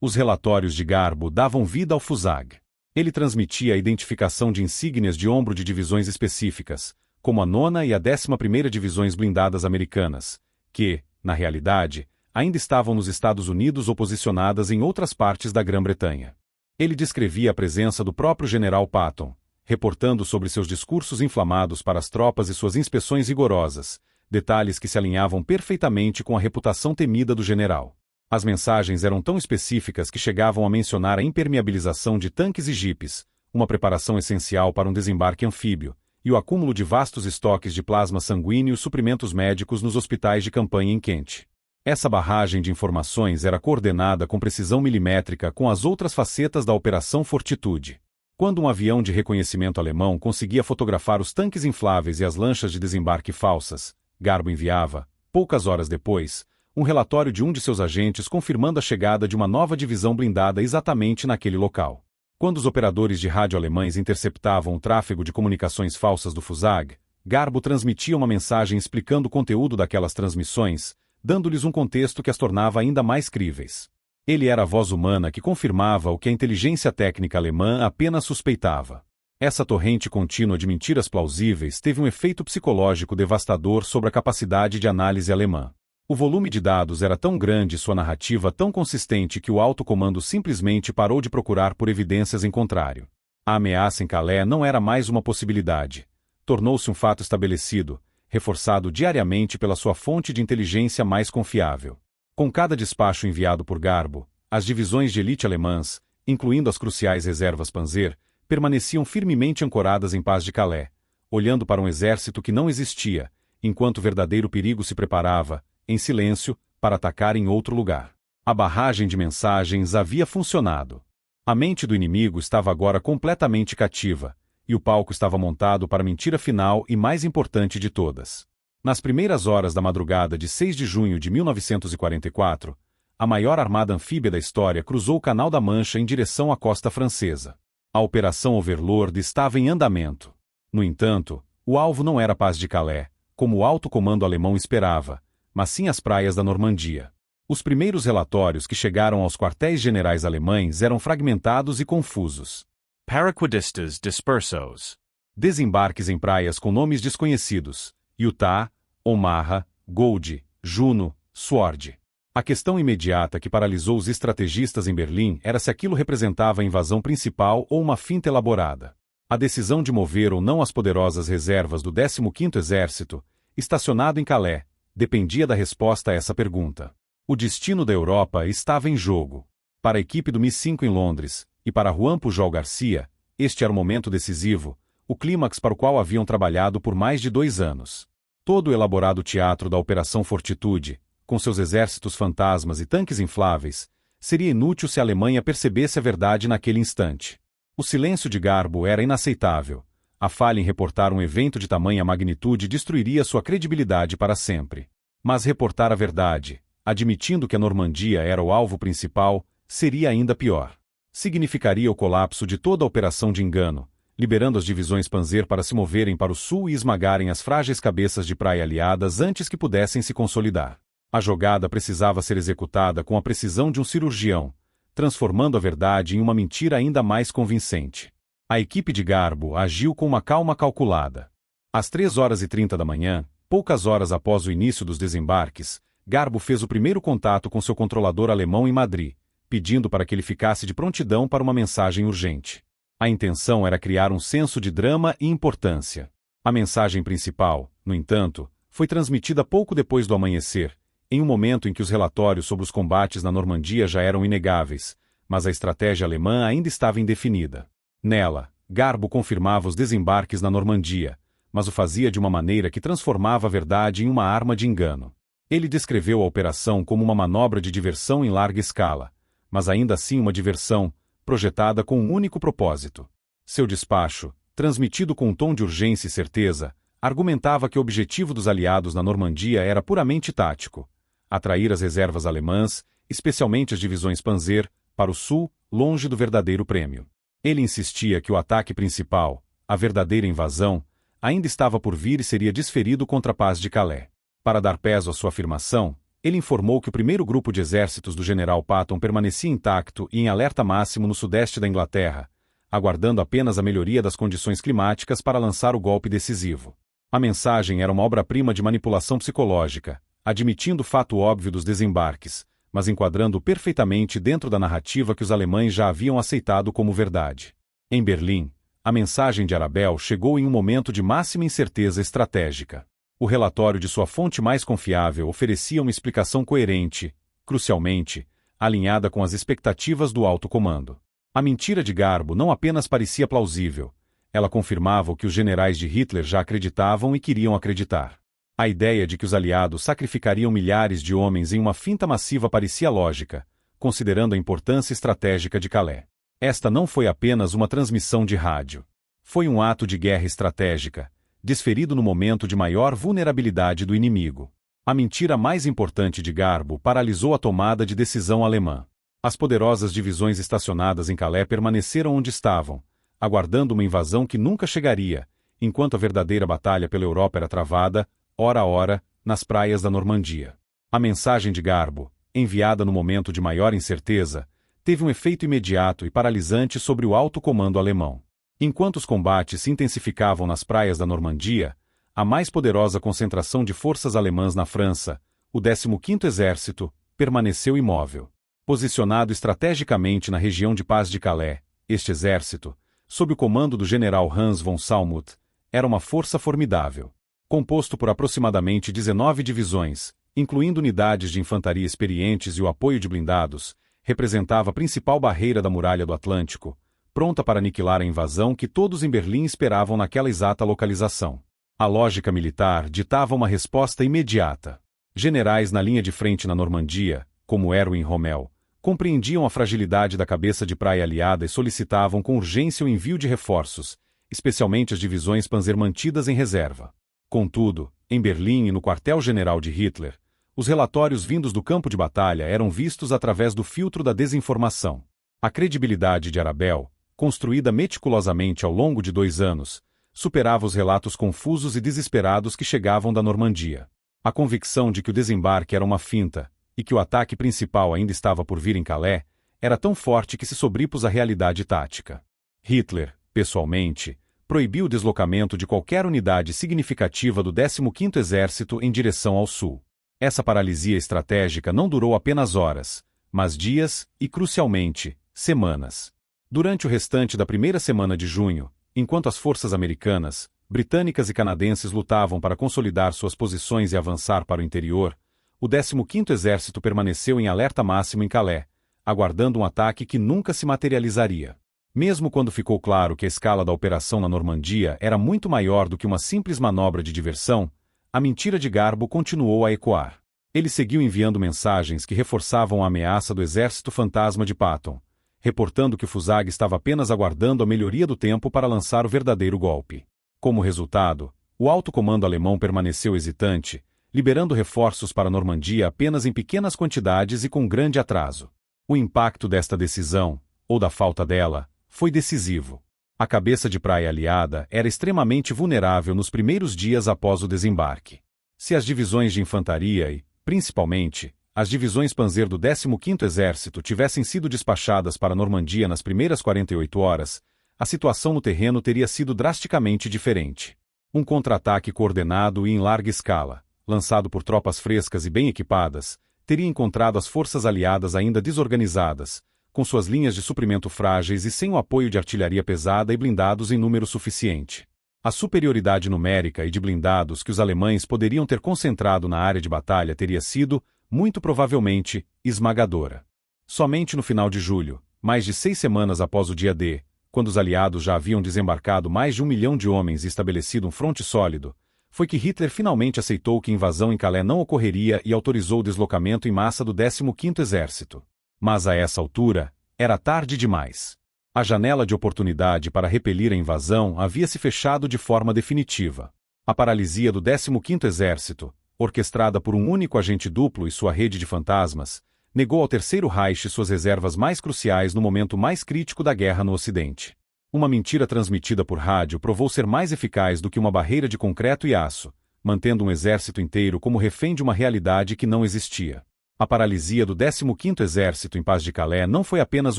Os relatórios de Garbo davam vida ao FUSAG. Ele transmitia a identificação de insígnias de ombro de divisões específicas, como a 9ª e a 11ª Divisões Blindadas Americanas, que, na realidade, ainda estavam nos Estados Unidos ou posicionadas em outras partes da Grã-Bretanha. Ele descrevia a presença do próprio general Patton, reportando sobre seus discursos inflamados para as tropas e suas inspeções rigorosas, detalhes que se alinhavam perfeitamente com a reputação temida do general. As mensagens eram tão específicas que chegavam a mencionar a impermeabilização de tanques e jipes, uma preparação essencial para um desembarque anfíbio, e o acúmulo de vastos estoques de plasma sanguíneo e suprimentos médicos nos hospitais de campanha em Kent. Essa barragem de informações era coordenada com precisão milimétrica com as outras facetas da Operação Fortitude. Quando um avião de reconhecimento alemão conseguia fotografar os tanques infláveis e as lanchas de desembarque falsas, Garbo enviava, poucas horas depois, um relatório de um de seus agentes confirmando a chegada de uma nova divisão blindada exatamente naquele local. Quando os operadores de rádio alemães interceptavam o tráfego de comunicações falsas do FUSAG, Garbo transmitia uma mensagem explicando o conteúdo daquelas transmissões, dando-lhes um contexto que as tornava ainda mais críveis. Ele era a voz humana que confirmava o que a inteligência técnica alemã apenas suspeitava. Essa torrente contínua de mentiras plausíveis teve um efeito psicológico devastador sobre a capacidade de análise alemã. O volume de dados era tão grande e sua narrativa tão consistente que o alto comando simplesmente parou de procurar por evidências em contrário. A ameaça em Calais não era mais uma possibilidade. Tornou-se um fato estabelecido, reforçado diariamente pela sua fonte de inteligência mais confiável. Com cada despacho enviado por Garbo, as divisões de elite alemãs, incluindo as cruciais reservas Panzer, permaneciam firmemente ancoradas em Paz de Calais, olhando para um exército que não existia, enquanto o verdadeiro perigo se preparava, em silêncio, para atacar em outro lugar. A barragem de mensagens havia funcionado. A mente do inimigo estava agora completamente cativa, e o palco estava montado para a mentira final e mais importante de todas. Nas primeiras horas da madrugada de 6 de junho de 1944, a maior armada anfíbia da história cruzou o Canal da Mancha em direção à costa francesa. A Operação Overlord estava em andamento. No entanto, o alvo não era Paz de Calais, como o alto comando alemão esperava, mas sim as praias da Normandia. Os primeiros relatórios que chegaram aos quartéis generais alemães eram fragmentados e confusos. Paraquedistas dispersos. Desembarques em praias com nomes desconhecidos: Utah, Omaha, Gold, Juno, Sword. A questão imediata que paralisou os estrategistas em Berlim era se aquilo representava a invasão principal ou uma finta elaborada. A decisão de mover ou não as poderosas reservas do 15º Exército, estacionado em Calais, dependia da resposta a essa pergunta. O destino da Europa estava em jogo. Para a equipe do Mi-5 em Londres, e para Juan Pujol Garcia, este era o momento decisivo, o clímax para o qual haviam trabalhado por mais de 2 anos. Todo o elaborado teatro da Operação Fortitude, com seus exércitos fantasmas e tanques infláveis, seria inútil se a Alemanha percebesse a verdade naquele instante. O silêncio de Garbo era inaceitável. A falha em reportar um evento de tamanha magnitude destruiria sua credibilidade para sempre. Mas reportar a verdade, admitindo que a Normandia era o alvo principal, seria ainda pior. Significaria o colapso de toda a operação de engano, liberando as divisões Panzer para se moverem para o sul e esmagarem as frágeis cabeças de praia aliadas antes que pudessem se consolidar. A jogada precisava ser executada com a precisão de um cirurgião, transformando a verdade em uma mentira ainda mais convincente. A equipe de Garbo agiu com uma calma calculada. Às 3h30 da manhã, poucas horas após o início dos desembarques, Garbo fez o primeiro contato com seu controlador alemão em Madrid, pedindo para que ele ficasse de prontidão para uma mensagem urgente. A intenção era criar um senso de drama e importância. A mensagem principal, no entanto, foi transmitida pouco depois do amanhecer, em um momento em que os relatórios sobre os combates na Normandia já eram inegáveis, mas a estratégia alemã ainda estava indefinida. Nela, Garbo confirmava os desembarques na Normandia, mas o fazia de uma maneira que transformava a verdade em uma arma de engano. Ele descreveu a operação como uma manobra de diversão em larga escala, mas ainda assim uma diversão, projetada com um único propósito. Seu despacho, transmitido com um tom de urgência e certeza, argumentava que o objetivo dos aliados na Normandia era puramente tático: atrair as reservas alemãs, especialmente as divisões Panzer, para o sul, longe do verdadeiro prêmio. Ele insistia que o ataque principal, a verdadeira invasão, ainda estava por vir e seria desferido contra a paz de Calais. Para dar peso à sua afirmação, ele informou que o primeiro grupo de exércitos do general Patton permanecia intacto e em alerta máximo no sudeste da Inglaterra, aguardando apenas a melhoria das condições climáticas para lançar o golpe decisivo. A mensagem era uma obra-prima de manipulação psicológica, admitindo o fato óbvio dos desembarques, mas enquadrando perfeitamente dentro da narrativa que os alemães já haviam aceitado como verdade. Em Berlim, a mensagem de Arabelle chegou em um momento de máxima incerteza estratégica. O relatório de sua fonte mais confiável oferecia uma explicação coerente, crucialmente, alinhada com as expectativas do alto comando. A mentira de Garbo não apenas parecia plausível, ela confirmava o que os generais de Hitler já acreditavam e queriam acreditar. A ideia de que os aliados sacrificariam milhares de homens em uma finta massiva parecia lógica, considerando a importância estratégica de Calais. Esta não foi apenas uma transmissão de rádio. Foi um ato de guerra estratégica, desferido no momento de maior vulnerabilidade do inimigo. A mentira mais importante de Garbo paralisou a tomada de decisão alemã. As poderosas divisões estacionadas em Calais permaneceram onde estavam, aguardando uma invasão que nunca chegaria, enquanto a verdadeira batalha pela Europa era travada, hora a hora, nas praias da Normandia. A mensagem de Garbo, enviada no momento de maior incerteza, teve um efeito imediato e paralisante sobre o alto comando alemão. Enquanto os combates se intensificavam nas praias da Normandia, a mais poderosa concentração de forças alemãs na França, o 15º Exército, permaneceu imóvel. Posicionado estrategicamente na região de paz de Calais, este exército, sob o comando do general Hans von Salmuth, era uma força formidável. Composto por aproximadamente 19 divisões, incluindo unidades de infantaria experientes e o apoio de blindados, representava a principal barreira da muralha do Atlântico, pronta para aniquilar a invasão que todos em Berlim esperavam naquela exata localização. A lógica militar ditava uma resposta imediata. Generais na linha de frente na Normandia, como Erwin Rommel, compreendiam a fragilidade da cabeça de praia aliada e solicitavam com urgência o envio de reforços, especialmente as divisões Panzer mantidas em reserva. Contudo, em Berlim e no quartel-general de Hitler, os relatórios vindos do campo de batalha eram vistos através do filtro da desinformação. A credibilidade de Arabelle, construída meticulosamente ao longo de 2 anos, superava os relatos confusos e desesperados que chegavam da Normandia. A convicção de que o desembarque era uma finta e que o ataque principal ainda estava por vir em Calais era tão forte que se sobrepôs à realidade tática. Hitler, pessoalmente, proibiu o deslocamento de qualquer unidade significativa do 15º Exército em direção ao sul. Essa paralisia estratégica não durou apenas horas, mas dias e, crucialmente, semanas. Durante o restante da primeira semana de junho, enquanto as forças americanas, britânicas e canadenses lutavam para consolidar suas posições e avançar para o interior, o 15º Exército permaneceu em alerta máximo em Calais, aguardando um ataque que nunca se materializaria. Mesmo quando ficou claro que a escala da operação na Normandia era muito maior do que uma simples manobra de diversão, a mentira de Garbo continuou a ecoar. Ele seguiu enviando mensagens que reforçavam a ameaça do exército fantasma de Patton, reportando que o Fusag estava apenas aguardando a melhoria do tempo para lançar o verdadeiro golpe. Como resultado, o alto comando alemão permaneceu hesitante, liberando reforços para a Normandia apenas em pequenas quantidades e com grande atraso. O impacto desta decisão, ou da falta dela, foi decisivo. A cabeça de praia aliada era extremamente vulnerável nos primeiros dias após o desembarque. Se as divisões de infantaria e, principalmente, as divisões Panzer do 15º Exército tivessem sido despachadas para a Normandia nas primeiras 48 horas, a situação no terreno teria sido drasticamente diferente. Um contra-ataque coordenado e em larga escala, lançado por tropas frescas e bem equipadas, teria encontrado as forças aliadas ainda desorganizadas, com suas linhas de suprimento frágeis e sem o apoio de artilharia pesada e blindados em número suficiente. A superioridade numérica e de blindados que os alemães poderiam ter concentrado na área de batalha teria sido, muito provavelmente, esmagadora. Somente no final de julho, mais de 6 semanas após o dia D, quando os aliados já haviam desembarcado mais de 1 milhão de homens e estabelecido um fronte sólido, foi que Hitler finalmente aceitou que a invasão em Calais não ocorreria e autorizou o deslocamento em massa do 15º Exército. Mas a essa altura, era tarde demais. A janela de oportunidade para repelir a invasão havia se fechado de forma definitiva. A paralisia do 15º Exército, orquestrada por um único agente duplo e sua rede de fantasmas, negou ao Terceiro Reich suas reservas mais cruciais no momento mais crítico da guerra no Ocidente. Uma mentira transmitida por rádio provou ser mais eficaz do que uma barreira de concreto e aço, mantendo um exército inteiro como refém de uma realidade que não existia. A paralisia do 15º Exército em Paz de Calais não foi apenas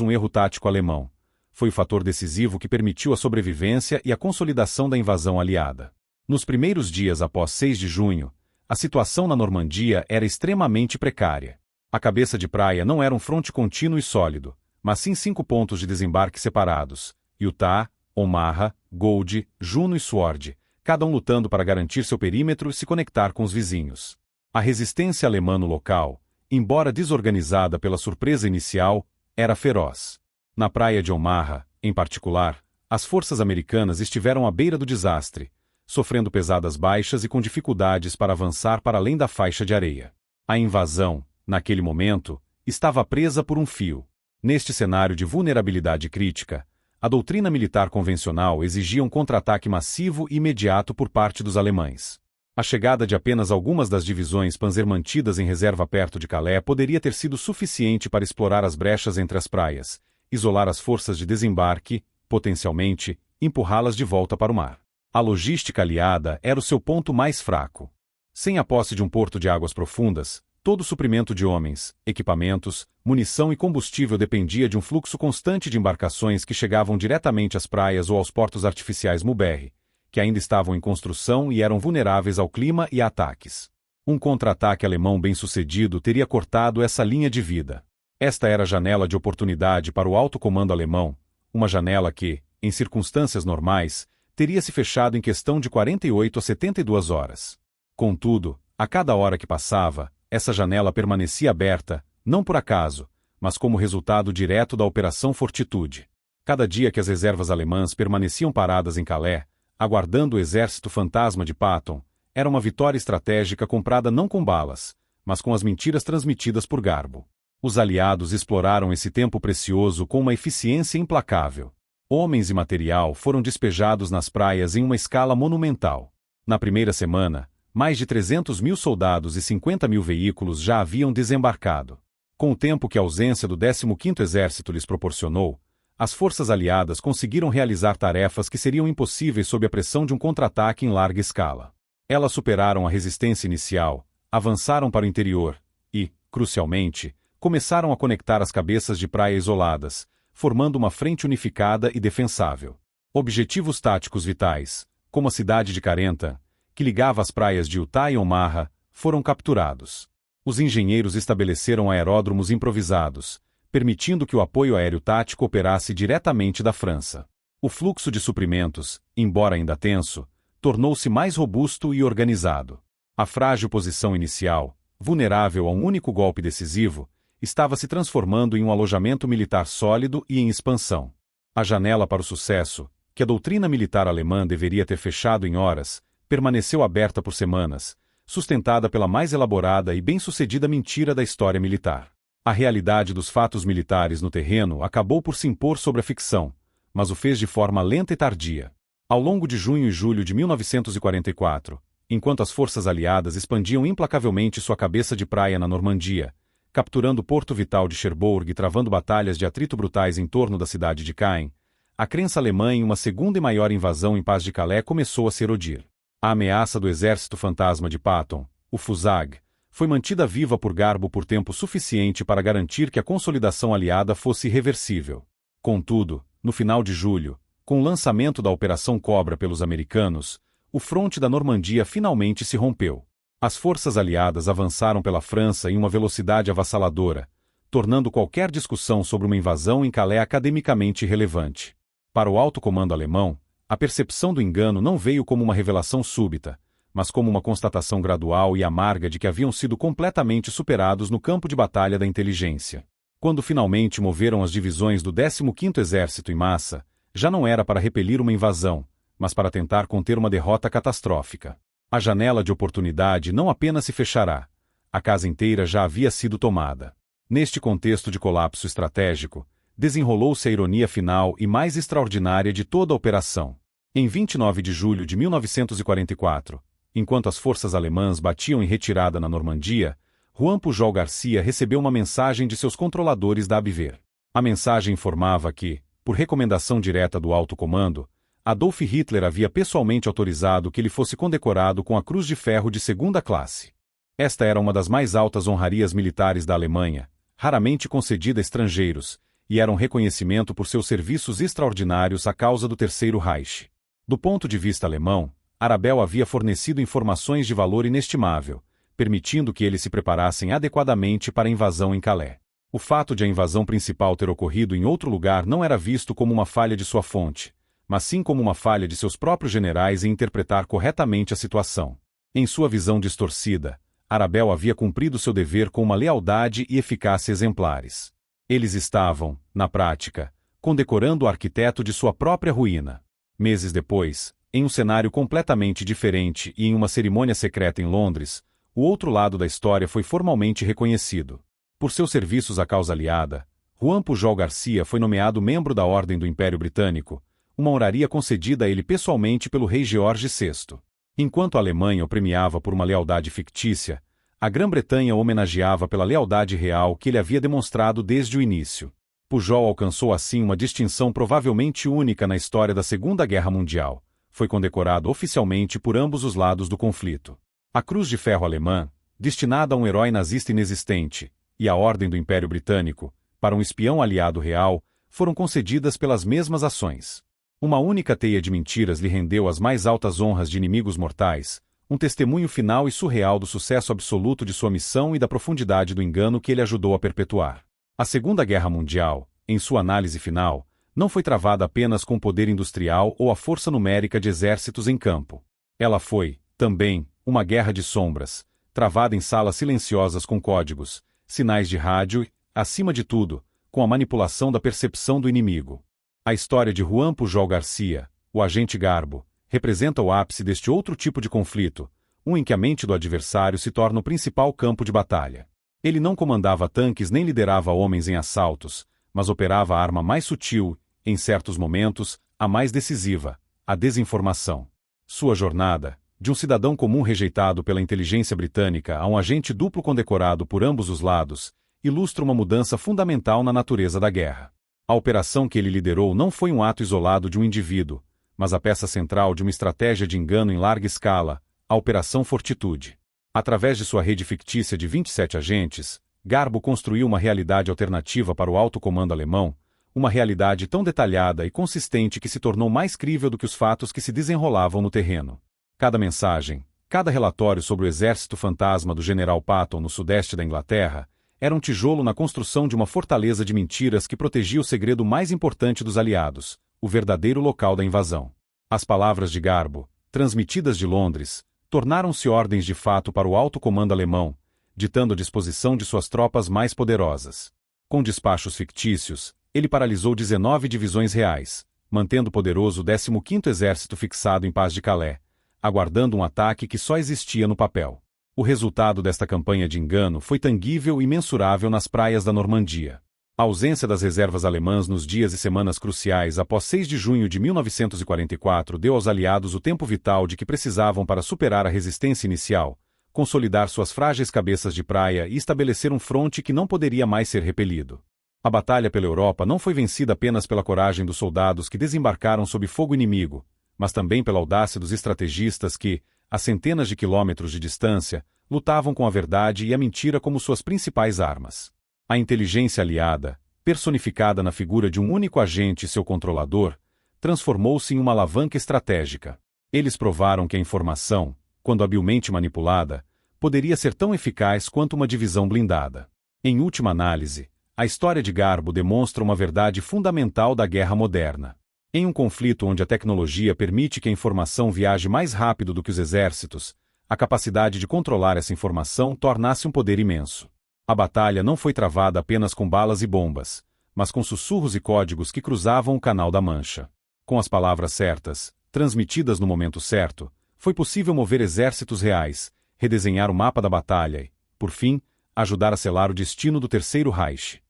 um erro tático alemão. Foi o fator decisivo que permitiu a sobrevivência e a consolidação da invasão aliada. Nos primeiros dias após 6 de junho, a situação na Normandia era extremamente precária. A cabeça de praia não era um fronte contínuo e sólido, mas sim 5 pontos de desembarque separados: Utah, Omaha, Gold, Juno e Sword, cada um lutando para garantir seu perímetro e se conectar com os vizinhos. A resistência alemã no local, embora desorganizada pela surpresa inicial, era feroz. Na praia de Omaha, em particular, as forças americanas estiveram à beira do desastre, sofrendo pesadas baixas e com dificuldades para avançar para além da faixa de areia. A invasão, naquele momento, estava presa por um fio. Neste cenário de vulnerabilidade crítica, a doutrina militar convencional exigia um contra-ataque massivo e imediato por parte dos alemães. A chegada de apenas algumas das divisões Panzer mantidas em reserva perto de Calais poderia ter sido suficiente para explorar as brechas entre as praias, isolar as forças de desembarque, potencialmente, empurrá-las de volta para o mar. A logística aliada era o seu ponto mais fraco. Sem a posse de um porto de águas profundas, todo o suprimento de homens, equipamentos, munição e combustível dependia de um fluxo constante de embarcações que chegavam diretamente às praias ou aos portos artificiais Muberry, que ainda estavam em construção e eram vulneráveis ao clima e a ataques. Um contra-ataque alemão bem-sucedido teria cortado essa linha de vida. Esta era a janela de oportunidade para o alto comando alemão, uma janela que, em circunstâncias normais, teria se fechado em questão de 48 a 72 horas. Contudo, a cada hora que passava, essa janela permanecia aberta, não por acaso, mas como resultado direto da Operação Fortitude. Cada dia que as reservas alemãs permaneciam paradas em Calais, aguardando o exército fantasma de Patton, era uma vitória estratégica comprada não com balas, mas com as mentiras transmitidas por Garbo. Os aliados exploraram esse tempo precioso com uma eficiência implacável. Homens e material foram despejados nas praias em uma escala monumental. Na primeira semana, mais de 300 mil soldados e 50 mil veículos já haviam desembarcado. Com o tempo que a ausência do 15º Exército lhes proporcionou, as forças aliadas conseguiram realizar tarefas que seriam impossíveis sob a pressão de um contra-ataque em larga escala. Elas superaram a resistência inicial, avançaram para o interior e, crucialmente, começaram a conectar as cabeças de praia isoladas, formando uma frente unificada e defensável. Objetivos táticos vitais, como a cidade de Carentan, que ligava as praias de Utah e Omaha, foram capturados. Os engenheiros estabeleceram aeródromos improvisados, permitindo que o apoio aéreo tático operasse diretamente da França. O fluxo de suprimentos, embora ainda tenso, tornou-se mais robusto e organizado. A frágil posição inicial, vulnerável a um único golpe decisivo, estava se transformando em um alojamento militar sólido e em expansão. A janela para o sucesso, que a doutrina militar alemã deveria ter fechado em horas, permaneceu aberta por semanas, sustentada pela mais elaborada e bem-sucedida mentira da história militar. A realidade dos fatos militares no terreno acabou por se impor sobre a ficção, mas o fez de forma lenta e tardia. Ao longo de junho e julho de 1944, enquanto as forças aliadas expandiam implacavelmente sua cabeça de praia na Normandia, capturando o porto vital de Cherbourg e travando batalhas de atrito brutais em torno da cidade de Caen, a crença alemã em uma segunda e maior invasão em Paz de Calais começou a se erodir. A ameaça do exército fantasma de Patton, o FUSAG, foi mantida viva por Garbo por tempo suficiente para garantir que a consolidação aliada fosse irreversível. Contudo, no final de julho, com o lançamento da Operação Cobra pelos americanos, o fronte da Normandia finalmente se rompeu. As forças aliadas avançaram pela França em uma velocidade avassaladora, tornando qualquer discussão sobre uma invasão em Calais academicamente irrelevante. Para o alto comando alemão, a percepção do engano não veio como uma revelação súbita, mas como uma constatação gradual e amarga de que haviam sido completamente superados no campo de batalha da inteligência. Quando finalmente moveram as divisões do 15º Exército em massa, Já não era para repelir uma invasão, mas para tentar conter uma derrota catastrófica. A janela de oportunidade não apenas se fechará, a casa inteira já havia sido tomada. Neste contexto de colapso estratégico, desenrolou-se a ironia final e mais extraordinária de toda a operação. Em 29 de julho de 1944, enquanto as forças alemãs batiam em retirada na Normandia, Juan Pujol Garcia recebeu uma mensagem de seus controladores da Abwehr. A mensagem informava que, por recomendação direta do alto comando, Adolf Hitler havia pessoalmente autorizado que ele fosse condecorado com a Cruz de Ferro de segunda classe. Esta era uma das mais altas honrarias militares da Alemanha, raramente concedida a estrangeiros, e era um reconhecimento por seus serviços extraordinários à causa do Terceiro Reich. Do ponto de vista alemão, Arabel havia fornecido informações de valor inestimável, permitindo que eles se preparassem adequadamente para a invasão em Calais. O fato de a invasão principal ter ocorrido em outro lugar não era visto como uma falha de sua fonte, mas sim como uma falha de seus próprios generais em interpretar corretamente a situação. Em sua visão distorcida, Arabel havia cumprido seu dever com uma lealdade e eficácia exemplares. Eles estavam, na prática, condecorando o arquiteto de sua própria ruína. Meses depois, em um cenário completamente diferente e em uma cerimônia secreta em Londres, o outro lado da história foi formalmente reconhecido. Por seus serviços à causa aliada, Juan Pujol Garcia foi nomeado membro da Ordem do Império Britânico, uma honraria concedida a ele pessoalmente pelo rei George VI. Enquanto a Alemanha o premiava por uma lealdade fictícia, a Grã-Bretanha o homenageava pela lealdade real que ele havia demonstrado desde o início. Pujol alcançou assim uma distinção provavelmente única na história da Segunda Guerra Mundial. Foi condecorado oficialmente por ambos os lados do conflito. A Cruz de Ferro alemã, destinada a um herói nazista inexistente, e a Ordem do Império Britânico, para um espião aliado real, foram concedidas pelas mesmas ações. Uma única teia de mentiras lhe rendeu as mais altas honras de inimigos mortais, um testemunho final e surreal do sucesso absoluto de sua missão e da profundidade do engano que ele ajudou a perpetuar. A Segunda Guerra Mundial, em sua análise final, não foi travada apenas com o poder industrial ou a força numérica de exércitos em campo. Ela foi, também, uma guerra de sombras, travada em salas silenciosas com códigos, sinais de rádio e, acima de tudo, com a manipulação da percepção do inimigo. A história de Juan Pujol Garcia, o agente Garbo, representa o ápice deste outro tipo de conflito, um em que a mente do adversário se torna o principal campo de batalha. Ele não comandava tanques nem liderava homens em assaltos, mas operava a arma mais sutil, em certos momentos, a mais decisiva, a desinformação. Sua jornada, de um cidadão comum rejeitado pela inteligência britânica a um agente duplo condecorado por ambos os lados, ilustra uma mudança fundamental na natureza da guerra. A operação que ele liderou não foi um ato isolado de um indivíduo, mas a peça central de uma estratégia de engano em larga escala, a Operação Fortitude. Através de sua rede fictícia de 27 agentes, Garbo construiu uma realidade alternativa para o alto comando alemão, uma realidade tão detalhada e consistente que se tornou mais crível do que os fatos que se desenrolavam no terreno. Cada mensagem, cada relatório sobre o exército fantasma do general Patton no sudeste da Inglaterra, era um tijolo na construção de uma fortaleza de mentiras que protegia o segredo mais importante dos aliados, o verdadeiro local da invasão. As palavras de Garbo, transmitidas de Londres, tornaram-se ordens de fato para o alto comando alemão, ditando a disposição de suas tropas mais poderosas. Com despachos fictícios, ele paralisou 19 divisões reais, mantendo o poderoso 15º Exército fixado em Paz de Calais, aguardando um ataque que só existia no papel. O resultado desta campanha de engano foi tangível e mensurável nas praias da Normandia. A ausência das reservas alemãs nos dias e semanas cruciais após 6 de junho de 1944 deu aos aliados o tempo vital de que precisavam para superar a resistência inicial, consolidar suas frágeis cabeças de praia e estabelecer um fronte que não poderia mais ser repelido. A batalha pela Europa não foi vencida apenas pela coragem dos soldados que desembarcaram sob fogo inimigo, mas também pela audácia dos estrategistas que, a centenas de quilômetros de distância, lutavam com a verdade e a mentira como suas principais armas. A inteligência aliada, personificada na figura de um único agente e seu controlador, transformou-se em uma alavanca estratégica. Eles provaram que a informação, quando habilmente manipulada, poderia ser tão eficaz quanto uma divisão blindada. Em última análise, a história de Garbo demonstra uma verdade fundamental da guerra moderna. Em um conflito onde a tecnologia permite que a informação viaje mais rápido do que os exércitos, a capacidade de controlar essa informação torna-se um poder imenso. A batalha não foi travada apenas com balas e bombas, mas com sussurros e códigos que cruzavam o Canal da Mancha. Com as palavras certas, transmitidas no momento certo, foi possível mover exércitos reais, redesenhar o mapa da batalha e, por fim, ajudar a selar o destino do Terceiro Reich.